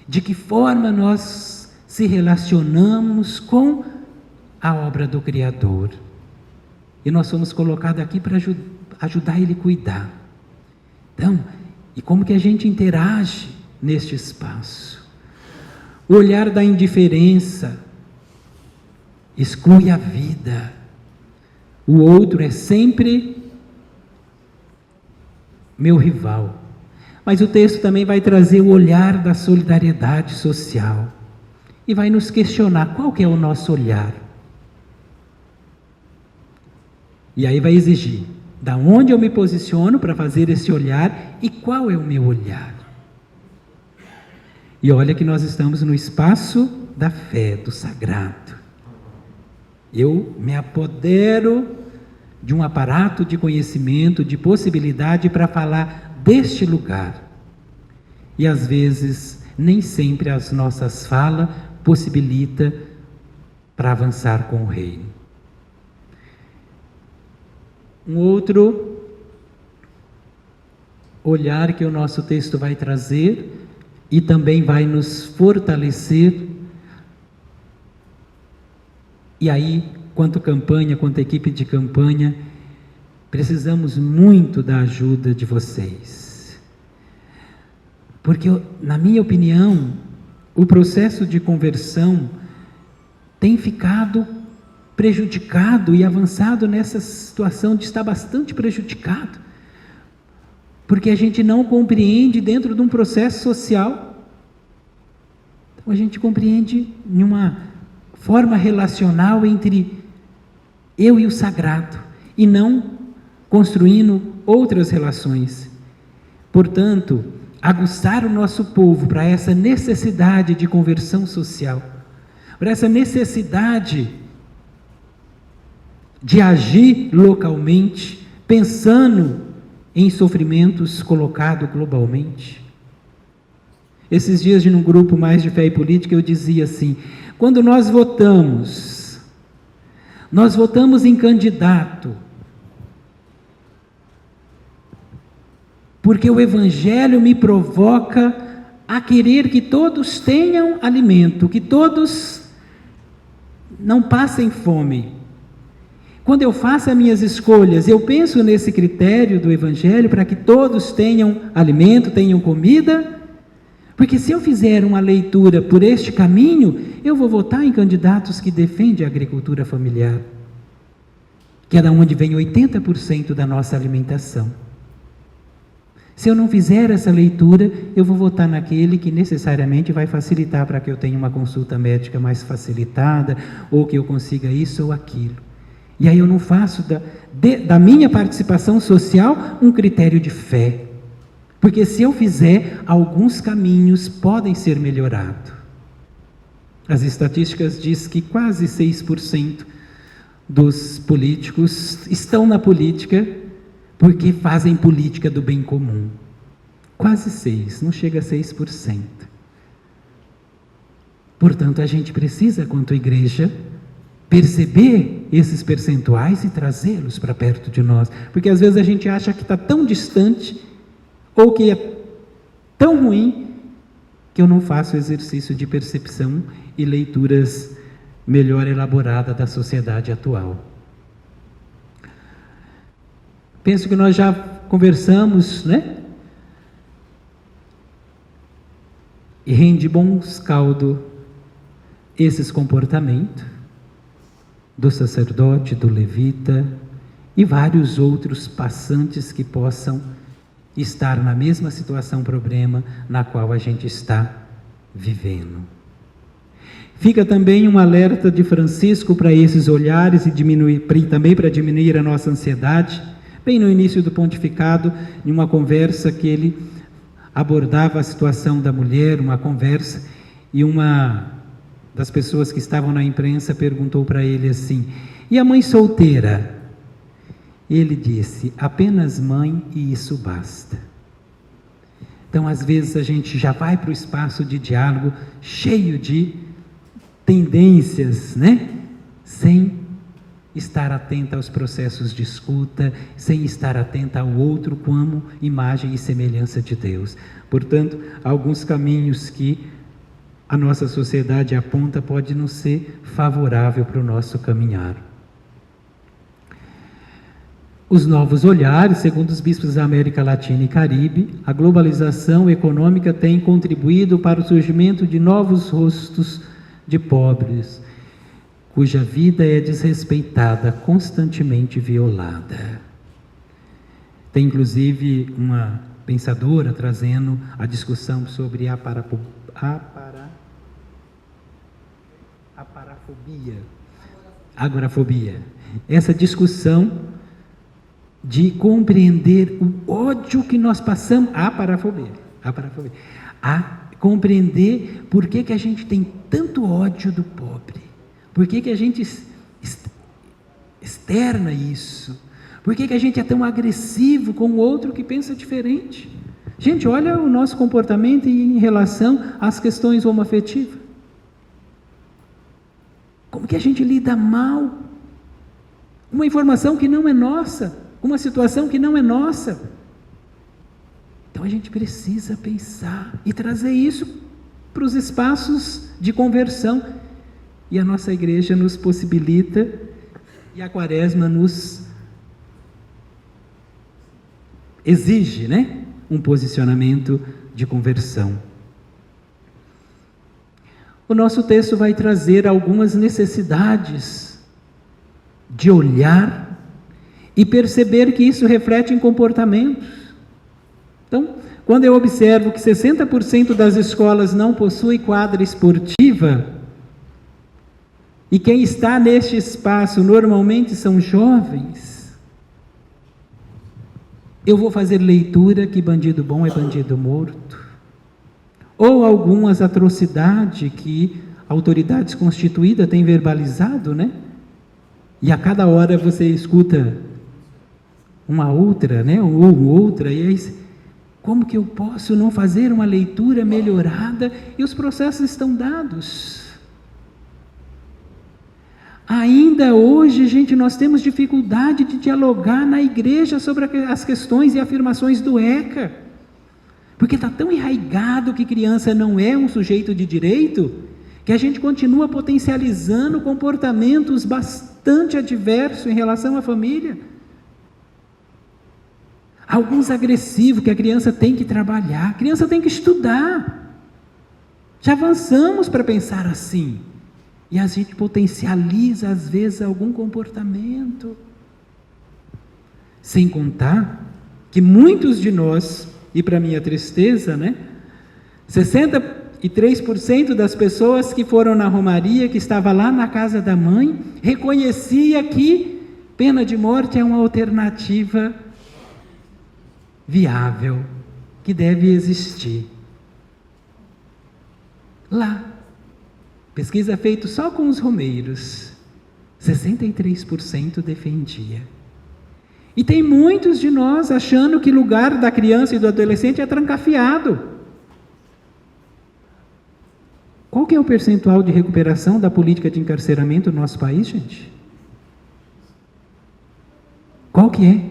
De que forma nós se relacionamos com a obra do Criador. E nós somos colocados aqui para ajudar Ele a cuidar. Então, e como que a gente interage neste espaço? O olhar da indiferença exclui a vida. O outro é sempre meu rival. Mas o texto também vai trazer o olhar da solidariedade social. E vai nos questionar qual que é o nosso olhar. E aí vai exigir, da onde eu me posiciono para fazer esse olhar e qual é o meu olhar. E olha que nós estamos no espaço da fé, do sagrado. Eu me apodero de um aparato de conhecimento, de possibilidade para falar deste lugar. E às vezes, nem sempre as nossas falas possibilita para avançar com o reino. Um outro olhar que o nosso texto vai trazer e também vai nos fortalecer. E aí, quanto campanha, quanto equipe de campanha, precisamos muito da ajuda de vocês. Porque, na minha opinião, o processo de conversão tem ficado prejudicado e avançado nessa situação de estar bastante prejudicado, porque a gente não compreende dentro de um processo social. Então a gente compreende em uma forma relacional entre eu e o sagrado, e não construindo outras relações. Portanto, aguçar o nosso povo para essa necessidade de conversão social, para essa necessidade de agir localmente, pensando em sofrimentos colocados globalmente. Esses dias, num grupo mais de fé e política, eu dizia assim: quando nós votamos em candidato porque o Evangelho me provoca a querer que todos tenham alimento, que todos não passem fome. Quando eu faço as minhas escolhas, eu penso nesse critério do Evangelho para que todos tenham alimento, tenham comida, porque se eu fizer uma leitura por este caminho, eu vou votar em candidatos que defendem a agricultura familiar, que é da onde vem 80% da nossa alimentação. Se eu não fizer essa leitura, eu vou votar naquele que necessariamente vai facilitar para que eu tenha uma consulta médica mais facilitada, ou que eu consiga isso ou aquilo. E aí eu não faço da minha participação social um critério de fé. Porque se eu fizer, alguns caminhos podem ser melhorados. As estatísticas dizem que quase 6% dos políticos estão na política porque fazem política do bem comum. Quase 6%, não chega a 6%. Portanto, a gente precisa, quanto igreja, perceber esses percentuais e trazê-los para perto de nós. Porque às vezes a gente acha que está tão distante, ou que é tão ruim, que eu não faço exercício de percepção e leituras melhor elaboradas da sociedade atual. Penso que nós já conversamos, né? E rende bons caldo esses comportamentos do sacerdote, do levita e vários outros passantes que possam estar na mesma situação, problema na qual a gente está vivendo. Fica também um alerta de Francisco para esses olhares e também para diminuir a nossa ansiedade. Bem no início do pontificado, em uma conversa que ele abordava a situação da mulher, uma conversa, e uma das pessoas que estavam na imprensa perguntou para ele assim: e a mãe solteira? Ele disse: apenas mãe e isso basta. Então, às vezes a gente já vai para o espaço de diálogo cheio de tendências, né? Sem estar atenta aos processos de escuta, sem estar atenta ao outro como imagem e semelhança de Deus. Portanto, alguns caminhos que a nossa sociedade aponta pode não ser favorável para o nosso caminhar. Os novos olhares, segundo os bispos da América Latina e Caribe, a globalização econômica tem contribuído para o surgimento de novos rostos de pobres, cuja vida é desrespeitada, constantemente violada. Tem inclusive uma pensadora trazendo a discussão sobre agorafobia. Essa discussão de compreender o ódio que nós passamos, compreender por que a gente tem tanto ódio do pobre, por que a gente externa isso, por que a gente é tão agressivo com o outro que pensa diferente. Gente, olha o nosso comportamento em relação às questões homoafetivas. Como que a gente lida mal uma informação que não é nossa, uma situação que não é nossa. Então a gente precisa pensar e trazer isso para os espaços de conversão. E a nossa igreja nos possibilita, e a Quaresma nos exige, né? Um posicionamento de conversão. O nosso texto vai trazer algumas necessidades de olhar e perceber que isso reflete em comportamentos. Então, quando eu observo que 60% das escolas não possui quadra esportiva, e quem está neste espaço normalmente são jovens, eu vou fazer leitura que bandido bom é bandido morto, ou algumas atrocidades que autoridades constituídas têm verbalizado, né? E a cada hora você escuta uma outra, né? Ou outra, e aí, como que eu posso não fazer uma leitura melhorada? E os processos estão dados. Ainda hoje, gente, nós temos dificuldade de dialogar na igreja sobre as questões e afirmações do ECA. Porque está tão enraizado que criança não é um sujeito de direito, que a gente continua potencializando comportamentos bastante adversos em relação à família. Alguns agressivos que a criança tem que trabalhar, a criança tem que estudar. Já avançamos para pensar assim. E a gente potencializa, às vezes, algum comportamento. Sem contar que muitos de nós, e para minha tristeza, 63% das pessoas que foram na romaria, que estava lá na casa da mãe, reconhecia que pena de morte é uma alternativa viável, que deve existir. Lá, pesquisa feita só com os romeiros, 63% defendia. E tem muitos de nós achando que o lugar da criança e do adolescente é trancafiado. Qual que é o percentual de recuperação da política de encarceramento no nosso país, gente? Qual que é?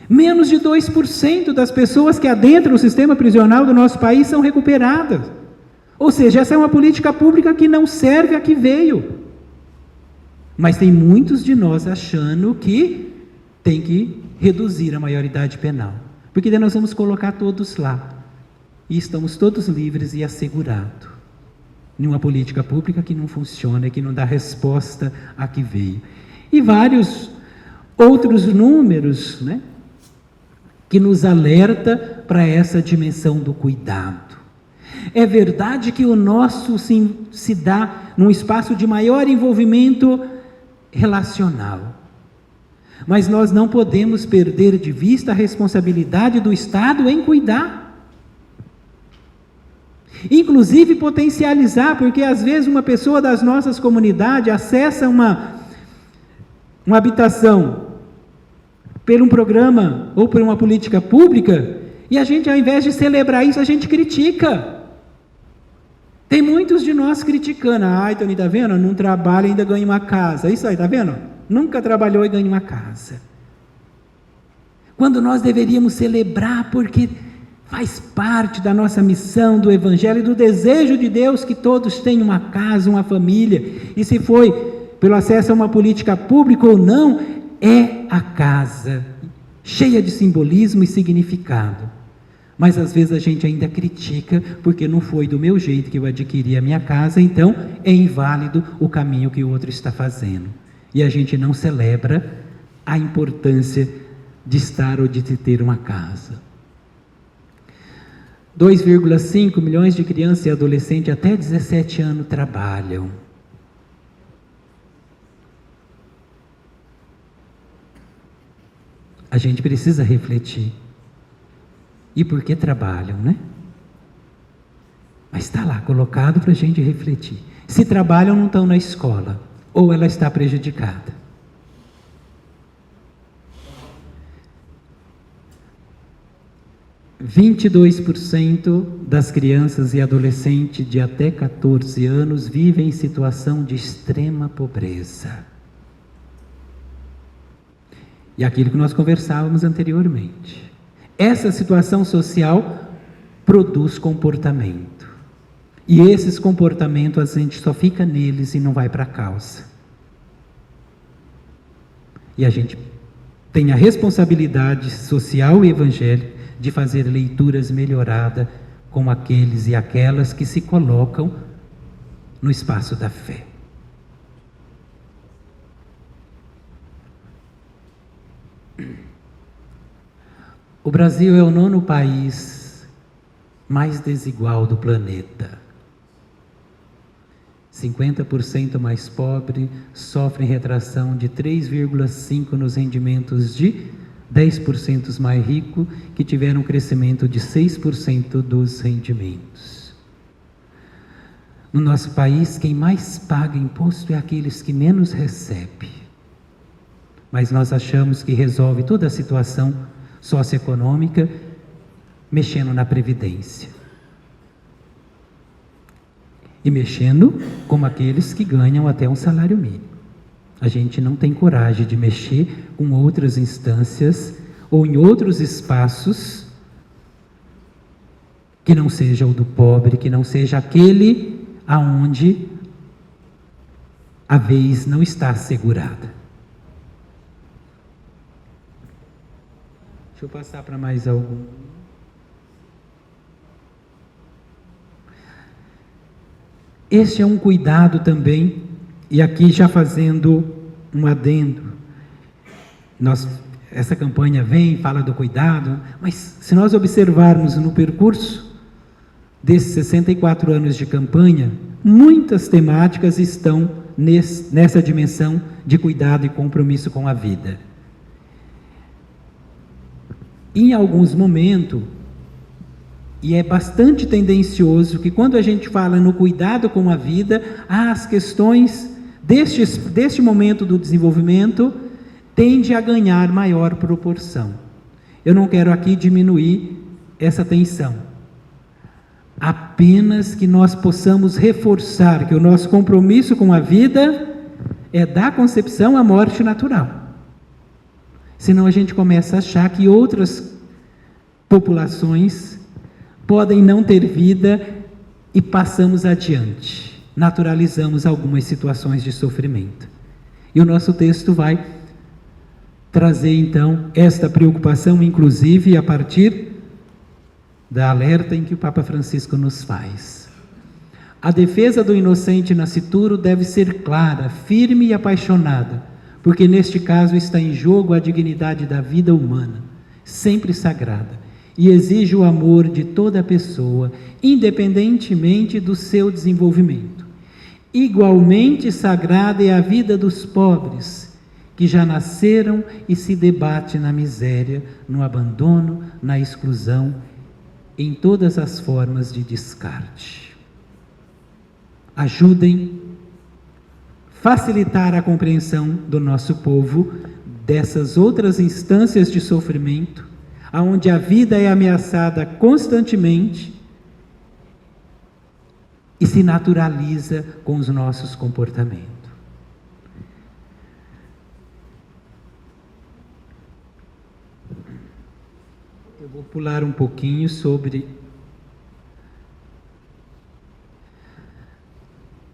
Menos de 2% das pessoas que adentram o sistema prisional do nosso país são recuperadas. Ou seja, essa é uma política pública que não serve a que veio. Mas tem muitos de nós achando que tem que reduzir a maioridade penal. Porque daí nós vamos colocar todos lá. E estamos todos livres e assegurados. Numa política pública que não funciona, que não dá resposta a que veio. E vários outros números, que nos alerta para essa dimensão do cuidado. É verdade que o nosso se dá num espaço de maior envolvimento relacional. Mas nós não podemos perder de vista a responsabilidade do Estado em cuidar. Inclusive potencializar, porque às vezes uma pessoa das nossas comunidades acessa uma habitação por um programa ou por uma política pública, e a gente, ao invés de celebrar isso, a gente critica. Tem muitos de nós criticando. Ai, Tony, tá vendo? Não trabalha e ainda ganha uma casa. Isso aí, tá vendo? Nunca trabalhou e ganha uma casa. Quando nós deveríamos celebrar, porque faz parte da nossa missão, do Evangelho e do desejo de Deus que todos tenham uma casa, uma família. E se foi pelo acesso a uma política pública ou não, é a casa, cheia de simbolismo e significado. Mas às vezes a gente ainda critica, porque não foi do meu jeito que eu adquiri a minha casa, então é inválido o caminho que o outro está fazendo. E a gente não celebra a importância de estar ou de ter uma casa. 2,5 milhões de crianças e adolescentes até 17 anos trabalham. A gente precisa refletir. E por que trabalham, Mas está lá, colocado para a gente refletir. Se trabalham, não estão na escola, ou ela está prejudicada. – 22% das crianças e adolescentes de até 14 anos vivem em situação de extrema pobreza. E aquilo que nós conversávamos anteriormente. Essa situação social produz comportamento. E esses comportamentos a gente só fica neles e não vai para a causa. E a gente tem a responsabilidade social e evangélica de fazer leituras melhoradas com aqueles e aquelas que se colocam no espaço da fé. O Brasil é o 9º país mais desigual do planeta. 50% mais pobre, sofrem retração de 3,5% nos rendimentos de 10% mais ricos, que tiveram um crescimento de 6% dos rendimentos. No nosso país, quem mais paga imposto é aqueles que menos recebem. Mas nós achamos que resolve toda a situação socioeconômica mexendo na Previdência. E mexendo como aqueles que ganham até um salário mínimo. A gente não tem coragem de mexer com outras instâncias ou em outros espaços que não seja o do pobre, que não seja aquele aonde a vez não está assegurada. Deixa eu passar para mais algum. Este é um cuidado também, e aqui já fazendo um adendo. Essa campanha vem, fala do cuidado, mas se nós observarmos no percurso desses 64 anos de campanha, muitas temáticas estão nessa dimensão de cuidado e compromisso com a vida. Em alguns momentos, e é bastante tendencioso que quando a gente fala no cuidado com a vida, as questões deste momento do desenvolvimento tende a ganhar maior proporção. Eu não quero aqui diminuir essa tensão. Apenas que nós possamos reforçar que o nosso compromisso com a vida é da concepção à morte natural. Senão a gente começa a achar que outras populações podem não ter vida e passamos adiante, naturalizamos algumas situações de sofrimento. E o nosso texto vai trazer então esta preocupação, inclusive a partir da alerta em que o Papa Francisco nos faz. A defesa do inocente nascituro deve ser clara, firme e apaixonada, porque neste caso está em jogo a dignidade da vida humana, sempre sagrada, e exige o amor de toda pessoa, independentemente do seu desenvolvimento. Igualmente sagrada é a vida dos pobres, que já nasceram e se debate na miséria, no abandono, na exclusão, em todas as formas de descarte. Ajudem facilitar a compreensão do nosso povo dessas outras instâncias de sofrimento, aonde a vida é ameaçada constantemente e se naturaliza com os nossos comportamentos. Eu vou pular um pouquinho sobre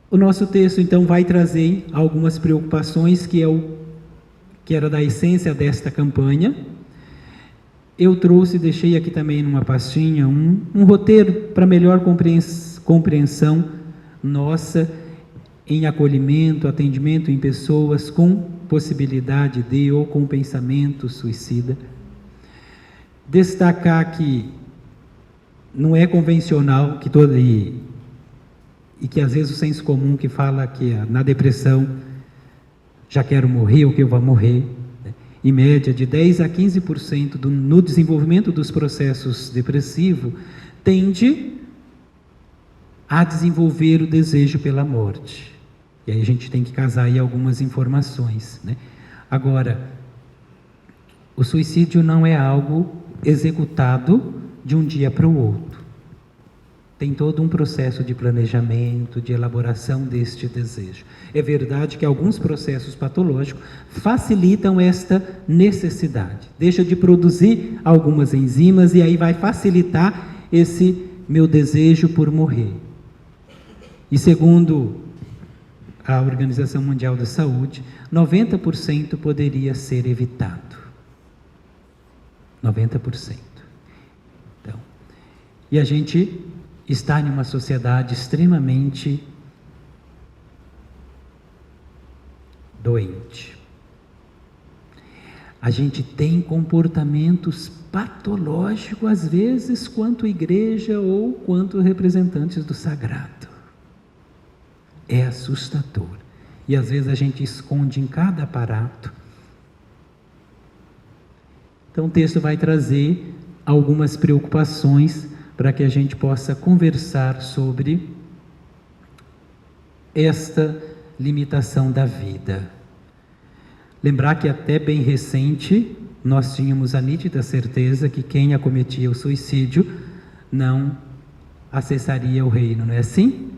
o nosso texto, então vai trazer algumas preocupações que era da essência desta campanha. Eu deixei aqui também numa pastinha um roteiro para melhor compreensão nossa em acolhimento, atendimento em pessoas com possibilidade de ou com pensamento suicida. Destacar que não é convencional que e que às vezes o senso comum que fala que na depressão já quero morrer ou que eu vou morrer. Em média, de 10% a 15% no desenvolvimento dos processos depressivos, tende a desenvolver o desejo pela morte. E aí a gente tem que casar aí algumas informações, né? Agora, o suicídio não é algo executado de um dia para o outro. Tem todo um processo de planejamento, de elaboração deste desejo. É verdade que alguns processos patológicos facilitam esta necessidade. Deixa de produzir algumas enzimas e aí vai facilitar esse meu desejo por morrer. E segundo a Organização Mundial da Saúde, 90% poderia ser evitado. 90%. Então, e a gente está em uma sociedade extremamente doente. A gente tem comportamentos patológicos, às vezes, quanto igreja ou quanto representantes do sagrado. É assustador. E às vezes a gente esconde em cada aparato. Então o texto vai trazer algumas preocupações para que a gente possa conversar sobre esta limitação da vida. Lembrar que até bem recente, nós tínhamos a nítida certeza que quem acometia o suicídio não acessaria o reino, não é assim?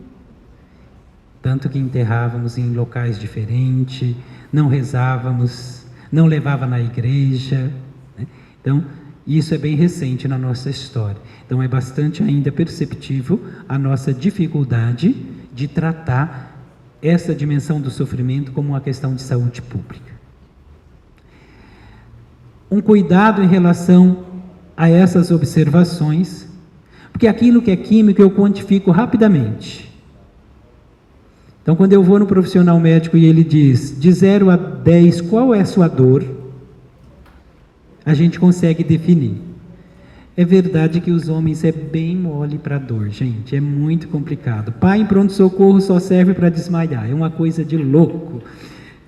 Tanto que enterrávamos em locais diferentes, não rezávamos, não levava na igreja, né? Então, E isso é bem recente na nossa história. Então é bastante ainda perceptível a nossa dificuldade de tratar essa dimensão do sofrimento como uma questão de saúde pública. Um cuidado em relação a essas observações, porque aquilo que é químico eu quantifico rapidamente. Então, quando eu vou no profissional médico e ele diz, de 0 a 10, qual é a sua dor? A gente consegue definir. É verdade que os homens é bem mole para dor, gente, é muito complicado. Pai em pronto-socorro só serve para desmaiar, é uma coisa de louco,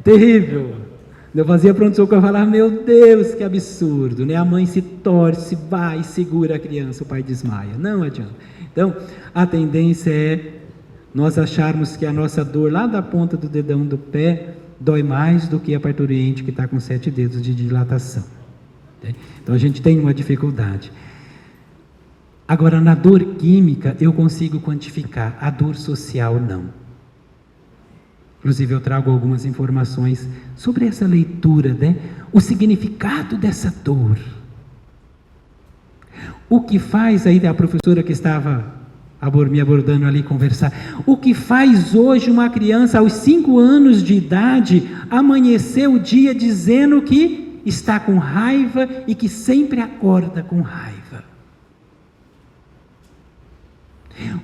terrível. Eu fazia pronto-socorro e falava, meu Deus, que absurdo, né? A mãe se torce, vai, segura a criança, o pai desmaia, não adianta. Então, a tendência é nós acharmos que a nossa dor lá da ponta do dedão do pé dói mais do que a parturiente que está com 7 dedos de dilatação. Então a gente tem uma dificuldade. Agora, na dor química eu consigo quantificar, a dor social não. Inclusive eu trago algumas informações sobre essa leitura, né? O significado dessa dor. O que faz, aí a professora que estava me abordando ali conversar, o que faz hoje uma criança aos 5 anos de idade amanhecer o dia dizendo que está com raiva e que sempre acorda com raiva?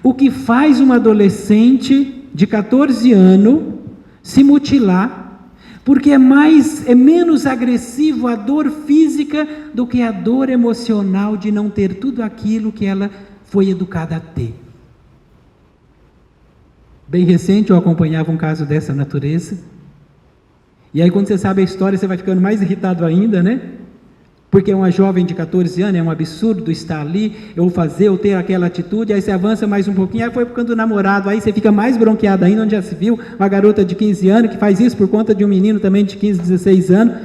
O que faz uma adolescente de 14 anos se mutilar, porque é menos agressivo a dor física do que a dor emocional de não ter tudo aquilo que ela foi educada a ter. Bem recente eu acompanhava um caso dessa natureza, e aí quando você sabe a história, você vai ficando mais irritado ainda, né? Porque é uma jovem de 14 anos, é um absurdo estar ali, eu ter aquela atitude, aí você avança mais um pouquinho, aí foi ficando namorado, aí você fica mais bronqueado ainda, onde já se viu uma garota de 15 anos que faz isso por conta de um menino também de 15, 16 anos,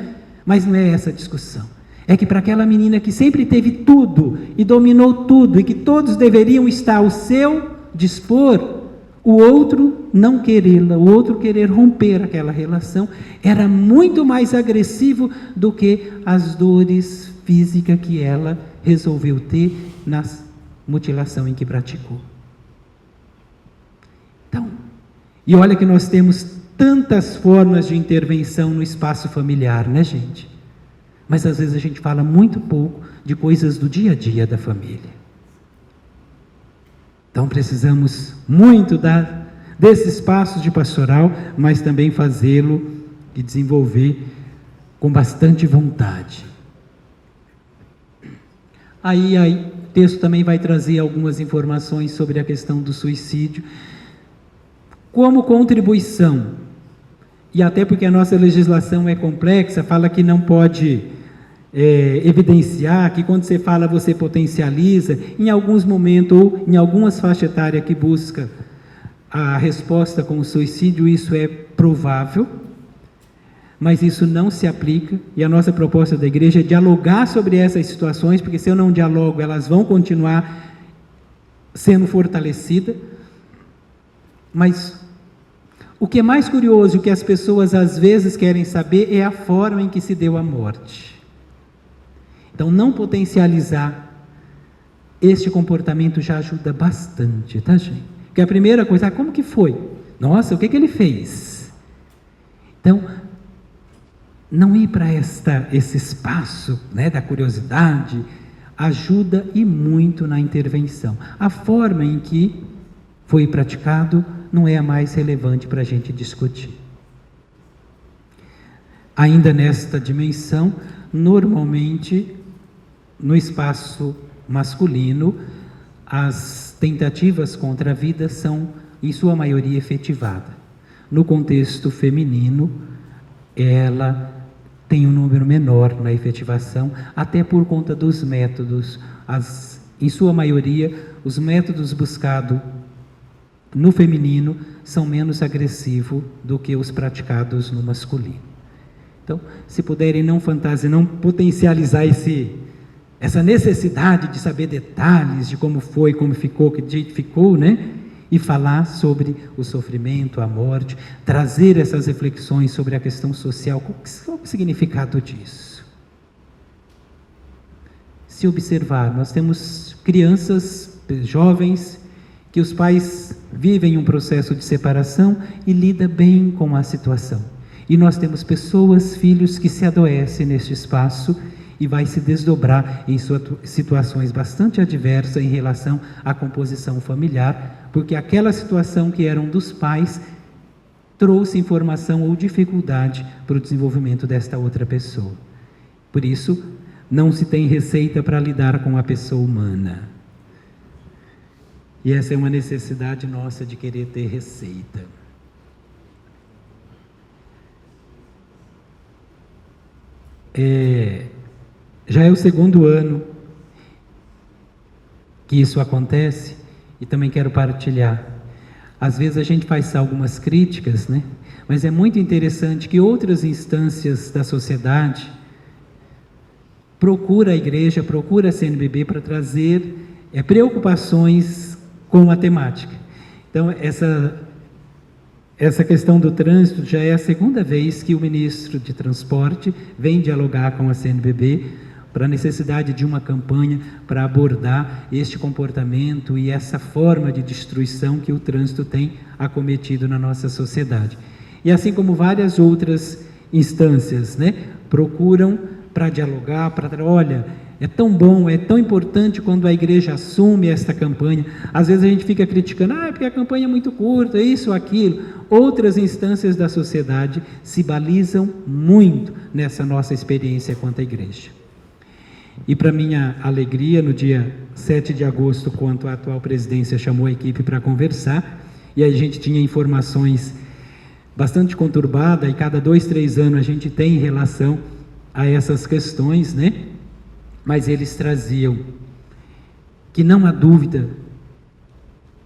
mas não é essa a discussão. É que para aquela menina que sempre teve tudo, e dominou tudo, e que todos deveriam estar ao seu dispor, o outro não querê-la, o outro querer romper aquela relação, era muito mais agressivo do que as dores físicas que ela resolveu ter na mutilação em que praticou. Então, e olha que nós temos tantas formas de intervenção no espaço familiar, né, gente? Mas às vezes a gente fala muito pouco de coisas do dia a dia da família. Então precisamos muito desses passos de pastoral, mas também fazê-lo e desenvolver com bastante vontade. Aí o texto também vai trazer algumas informações sobre a questão do suicídio, como contribuição, e até porque a nossa legislação é complexa, fala que não pode evidenciar, que quando você fala você potencializa, em alguns momentos ou em algumas faixas etárias que busca a resposta com o suicídio, isso é provável, mas isso não se aplica, e a nossa proposta da igreja é dialogar sobre essas situações, porque se eu não dialogo, elas vão continuar sendo fortalecidas. Mas o que é mais curioso, o que as pessoas às vezes querem saber, é a forma em que se deu a morte. Então, não potencializar este comportamento já ajuda bastante, tá, gente? Porque a primeira coisa, como que foi? Nossa, o que ele fez? Então, não ir para esse espaço, né, da curiosidade, ajuda e muito na intervenção. A forma em que foi praticado não é a mais relevante para a gente discutir. Ainda nesta dimensão, normalmente, no espaço masculino, as tentativas contra a vida são, em sua maioria, efetivadas. No contexto feminino, ela tem um número menor na efetivação, até por conta dos métodos. Em sua maioria, os métodos buscados no feminino são menos agressivos do que os praticados no masculino. Então, se puderem não fantasiar, não potencializar essa necessidade de saber detalhes de como foi, como ficou, que jeito ficou, né? E falar sobre o sofrimento, a morte, trazer essas reflexões sobre a questão social, qual é o significado disso? se observar. Nós temos crianças, jovens, que os pais vivem um processo de separação e lidam bem com a situação. E nós temos pessoas, filhos, que se adoecem neste espaço e vai se desdobrar em situações bastante adversas em relação à composição familiar, porque aquela situação que eram dos pais trouxe informação ou dificuldade para o desenvolvimento desta outra pessoa. Por isso, não se tem receita para lidar com a pessoa humana. E essa é uma necessidade nossa de querer ter receita. Já é o segundo ano que isso acontece e também quero partilhar. Às vezes a gente faz algumas críticas, né? Mas é muito interessante que outras instâncias da sociedade procura a igreja, procura a CNBB para trazer preocupações com a temática. Então, essa questão do trânsito já é a segunda vez que o ministro de Transporte vem dialogar com a CNBB para a necessidade de uma campanha para abordar este comportamento e essa forma de destruição que o trânsito tem acometido na nossa sociedade. E assim como várias outras instâncias, né, procuram para dialogar, para olha, é tão bom, é tão importante quando a igreja assume esta campanha. Às vezes a gente fica criticando, porque a campanha é muito curta, isso ou aquilo. Outras instâncias da sociedade se balizam muito nessa nossa experiência quanto à igreja. E para minha alegria, no dia 7 de agosto, quando a atual presidência chamou a equipe para conversar, e a gente tinha informações bastante conturbadas, e cada 2, 3 anos a gente tem em relação a essas questões, né? Mas eles traziam que não há dúvida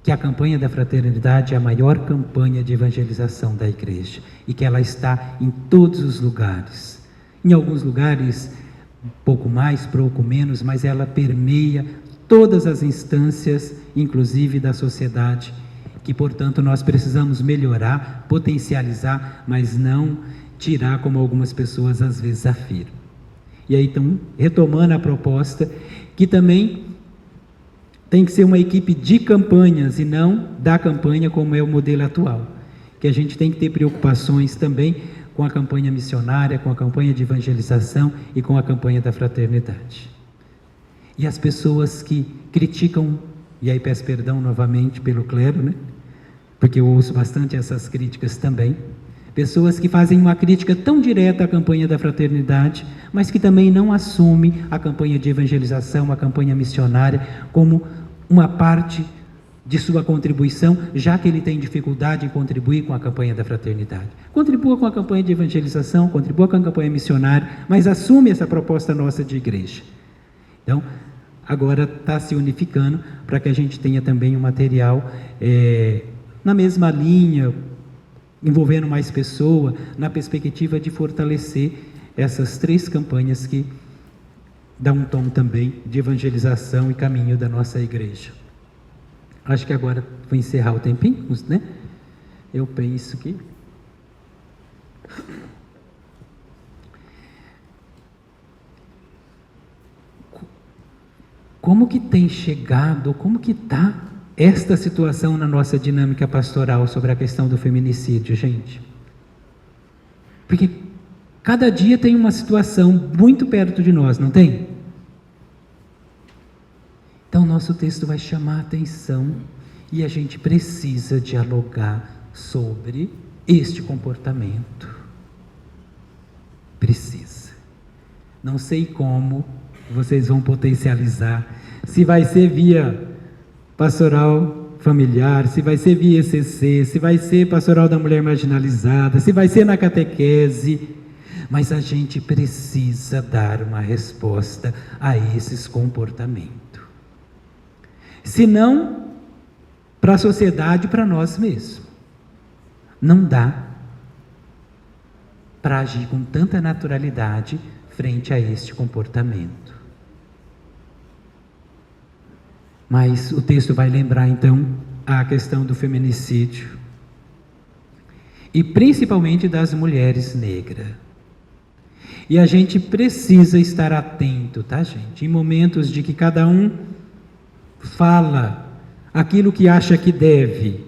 que a campanha da fraternidade é a maior campanha de evangelização da igreja e que ela está em todos os lugares. Em alguns lugares, pouco mais, pouco menos, mas ela permeia todas as instâncias, inclusive da sociedade, que, portanto, nós precisamos melhorar, potencializar, mas não tirar, como algumas pessoas às vezes afirmam. E aí, então, retomando a proposta, que também tem que ser uma equipe de campanhas e não da campanha como é o modelo atual, que a gente tem que ter preocupações também com a campanha missionária, com a campanha de evangelização e com a campanha da fraternidade. E as pessoas que criticam, e aí peço perdão novamente pelo clero, né? Porque eu ouço bastante essas críticas também, pessoas que fazem uma crítica tão direta à campanha da fraternidade, mas que também não assumem a campanha de evangelização, a campanha missionária, como uma parte de sua contribuição, já que ele tem dificuldade em contribuir com a campanha da fraternidade. Contribua com a campanha de evangelização, contribua com a campanha missionária, mas assume essa proposta nossa de igreja. Então, agora está se unificando para que a gente tenha também um material na mesma linha, envolvendo mais pessoas, na perspectiva de fortalecer essas 3 campanhas que dão um tom também de evangelização e caminho da nossa igreja. Acho que agora vou encerrar o tempinho, né? Eu penso que... Como que tem chegado, como que está esta situação na nossa dinâmica pastoral sobre a questão do feminicídio, gente? Porque cada dia tem uma situação muito perto de nós, não tem? Então, nosso texto vai chamar a atenção e a gente precisa dialogar sobre este comportamento. Precisa. Não sei como vocês vão potencializar, se vai ser via pastoral familiar, se vai ser via ECC, se vai ser pastoral da mulher marginalizada, se vai ser na catequese, mas a gente precisa dar uma resposta a esses comportamentos. Se não, para a sociedade, para nós mesmos. Não dá para agir com tanta naturalidade frente a este comportamento. Mas o texto vai lembrar, então, a questão do feminicídio. E principalmente das mulheres negras. E a gente precisa estar atento, tá, gente? Em momentos de que cada um fala aquilo que acha que deve,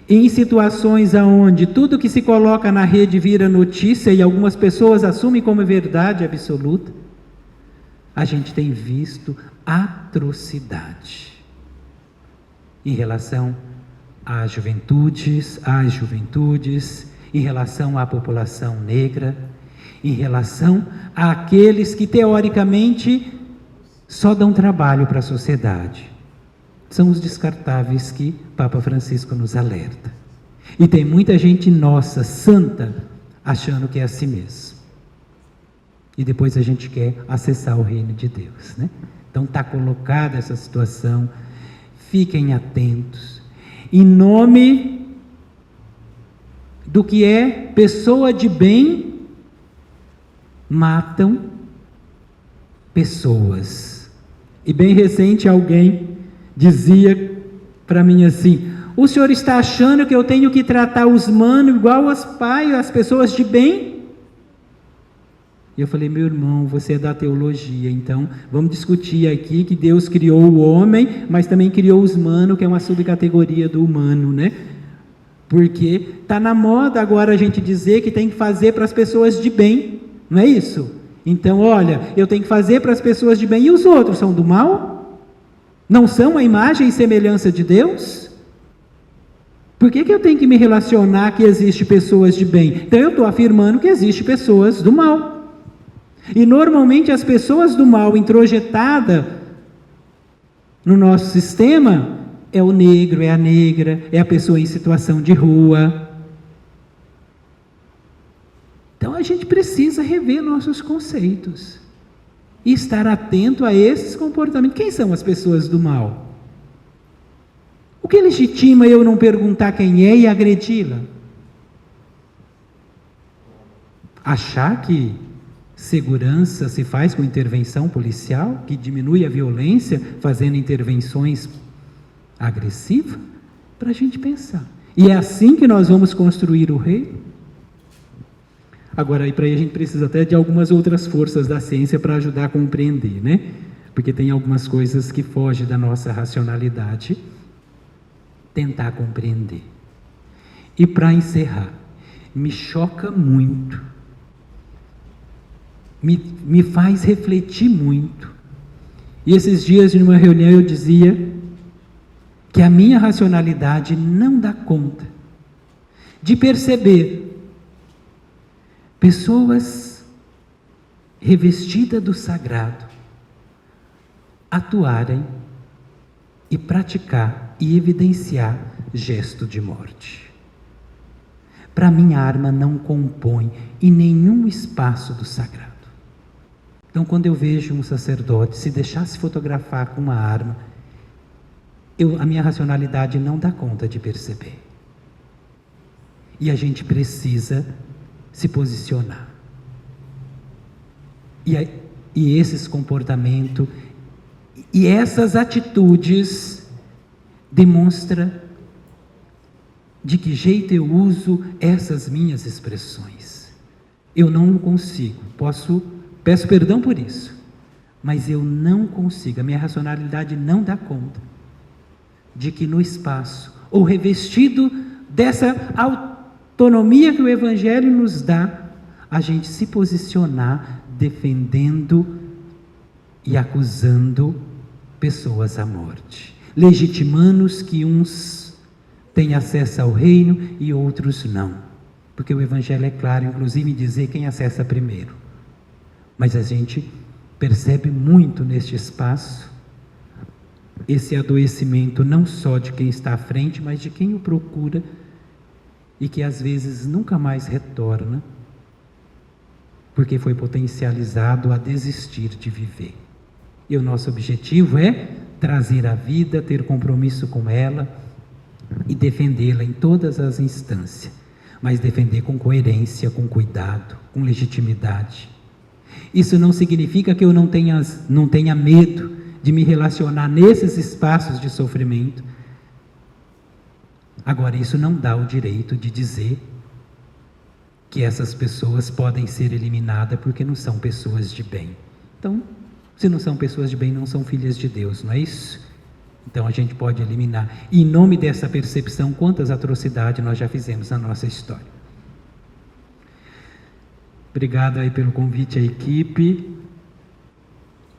em situações onde tudo que se coloca na rede vira notícia e algumas pessoas assumem como verdade absoluta, a gente tem visto atrocidade em relação às juventudes, em relação à população negra, em relação àqueles que teoricamente só dão trabalho para a sociedade. São os descartáveis que Papa Francisco nos alerta. E tem muita gente nossa, santa, achando que é assim mesmo. E depois a gente quer acessar o reino de Deus, né? Então está colocada essa situação, fiquem atentos. Em nome do que é pessoa de bem, matam pessoas. E bem recente alguém dizia para mim assim: o senhor está achando que eu tenho que tratar os manos igual as pessoas de bem? E eu falei: meu irmão, você é da teologia, então vamos discutir aqui que Deus criou o homem, mas também criou os manos, que é uma subcategoria do humano, né? Porque está na moda agora a gente dizer que tem que fazer para as pessoas de bem, não é isso? Então, olha, eu tenho que fazer para as pessoas de bem, e os outros são do mal? Não são a imagem e semelhança de Deus? Por que eu tenho que me relacionar que existe pessoas de bem? Então eu estou afirmando que existe pessoas do mal. E normalmente as pessoas do mal introjetadas no nosso sistema é o negro, é a negra, é a pessoa em situação de rua. Então a gente precisa rever nossos conceitos e estar atento a esses comportamentos. Quem são as pessoas do mal? O que legitima eu não perguntar quem é e agredi-la? Achar que segurança se faz com intervenção policial, que diminui a violência fazendo intervenções agressivas? Para a gente pensar. E é assim que nós vamos construir o reino? Agora, para aí a gente precisa até de algumas outras forças da ciência para ajudar a compreender, né? Porque tem algumas coisas que fogem da nossa racionalidade, tentar compreender. E para encerrar, me choca muito, me faz refletir muito. E esses dias, em uma reunião, eu dizia que a minha racionalidade não dá conta de perceber pessoas revestidas do sagrado atuarem e praticar e evidenciar gesto de morte. Para mim, a arma não compõe em nenhum espaço do sagrado. Então, quando eu vejo um sacerdote se deixar se fotografar com uma arma, a minha racionalidade não dá conta de perceber. E a gente precisa se posicionar. E esses comportamentos e essas atitudes demonstram de que jeito eu uso essas minhas expressões. Eu não consigo, peço perdão por isso, mas eu não consigo, a minha racionalidade não dá conta de que no espaço, ou revestido dessa autonomia que o Evangelho nos dá, a gente se posicionar defendendo e acusando pessoas à morte, legitimando-os que uns têm acesso ao reino e outros não, porque o Evangelho é claro, inclusive em dizer quem acessa primeiro. Mas a gente percebe muito neste espaço esse adoecimento não só de quem está à frente, mas de quem o procura e que às vezes nunca mais retorna, porque foi potencializado a desistir de viver. E o nosso objetivo é trazer a vida, ter compromisso com ela e defendê-la em todas as instâncias, mas defender com coerência, com cuidado, com legitimidade. Isso não significa que eu não tenha medo de me relacionar nesses espaços de sofrimento. Agora, isso não dá o direito de dizer que essas pessoas podem ser eliminadas porque não são pessoas de bem. Então, se não são pessoas de bem, não são filhas de Deus, não é isso? Então a gente pode eliminar. E em nome dessa percepção, quantas atrocidades nós já fizemos na nossa história. Obrigado aí pelo convite à equipe.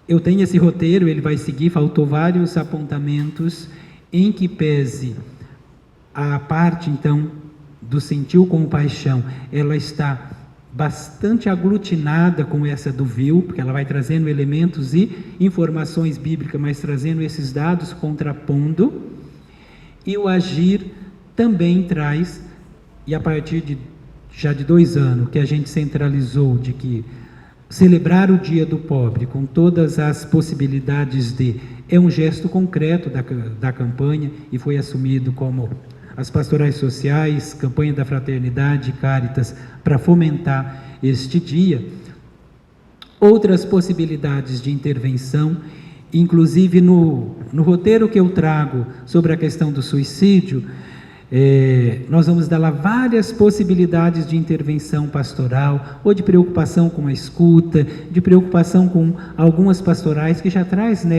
Eu tenho esse roteiro, ele vai seguir, faltou vários apontamentos, em que pese a parte, então, do sentiu com paixão, ela está bastante aglutinada com essa do viu, porque ela vai trazendo elementos e informações bíblicas, mas trazendo esses dados, contrapondo, e o agir também traz, e a partir de já de 2 anos, que a gente centralizou de que celebrar o Dia do Pobre, com todas as possibilidades é um gesto concreto da campanha, e foi assumido como as pastorais sociais, campanha da Fraternidade, Cáritas, para fomentar este dia. Outras possibilidades de intervenção, inclusive no roteiro que eu trago sobre a questão do suicídio, nós vamos dar lá várias possibilidades de intervenção pastoral, ou de preocupação com a escuta, de preocupação com algumas pastorais que já traz na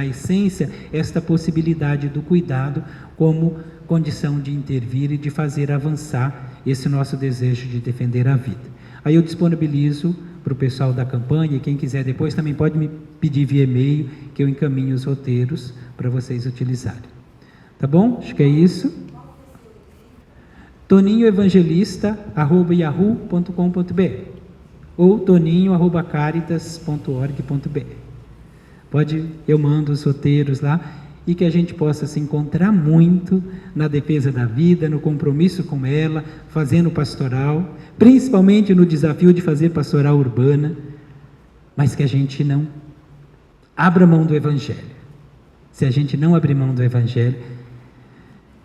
essência esta possibilidade do cuidado como condição de intervir e de fazer avançar esse nosso desejo de defender a vida. Aí eu disponibilizo para o pessoal da campanha, e quem quiser depois também pode me pedir via e-mail, que eu encaminho os roteiros para vocês utilizarem. Tá bom? Acho que é isso. toninhoevangelista@yahoo.com.br ou toninho@caritas.org.br. Eu mando os roteiros lá, e que a gente possa se encontrar muito na defesa da vida, no compromisso com ela, fazendo pastoral, principalmente no desafio de fazer pastoral urbana, mas que a gente não abra mão do Evangelho. Se a gente não abrir mão do Evangelho,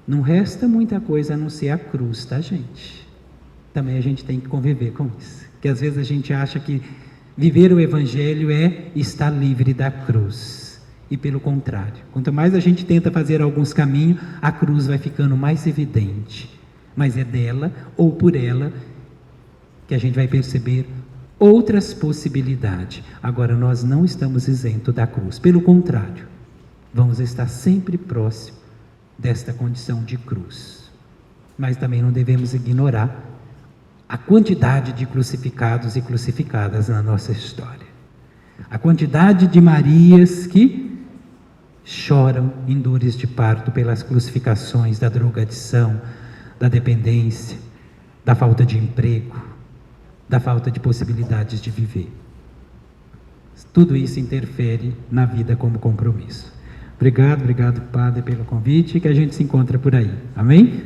não resta muita coisa a não ser a cruz, tá, gente? Também a gente tem que conviver com isso, que às vezes a gente acha que viver o Evangelho é estar livre da cruz. E pelo contrário, quanto mais a gente tenta fazer alguns caminhos, a cruz vai ficando mais evidente. Mas é dela, ou por ela, que a gente vai perceber outras possibilidades. Agora, nós não estamos isentos da cruz. Pelo contrário, vamos estar sempre próximo desta condição de cruz. Mas também não devemos ignorar a quantidade de crucificados e crucificadas na nossa história. A quantidade de Marias que choram em dores de parto pelas crucificações da drogadição, da dependência, da falta de emprego, da falta de possibilidades de viver. Tudo isso interfere na vida como compromisso. Obrigado, Padre, pelo convite, e que a gente se encontra por aí. Amém?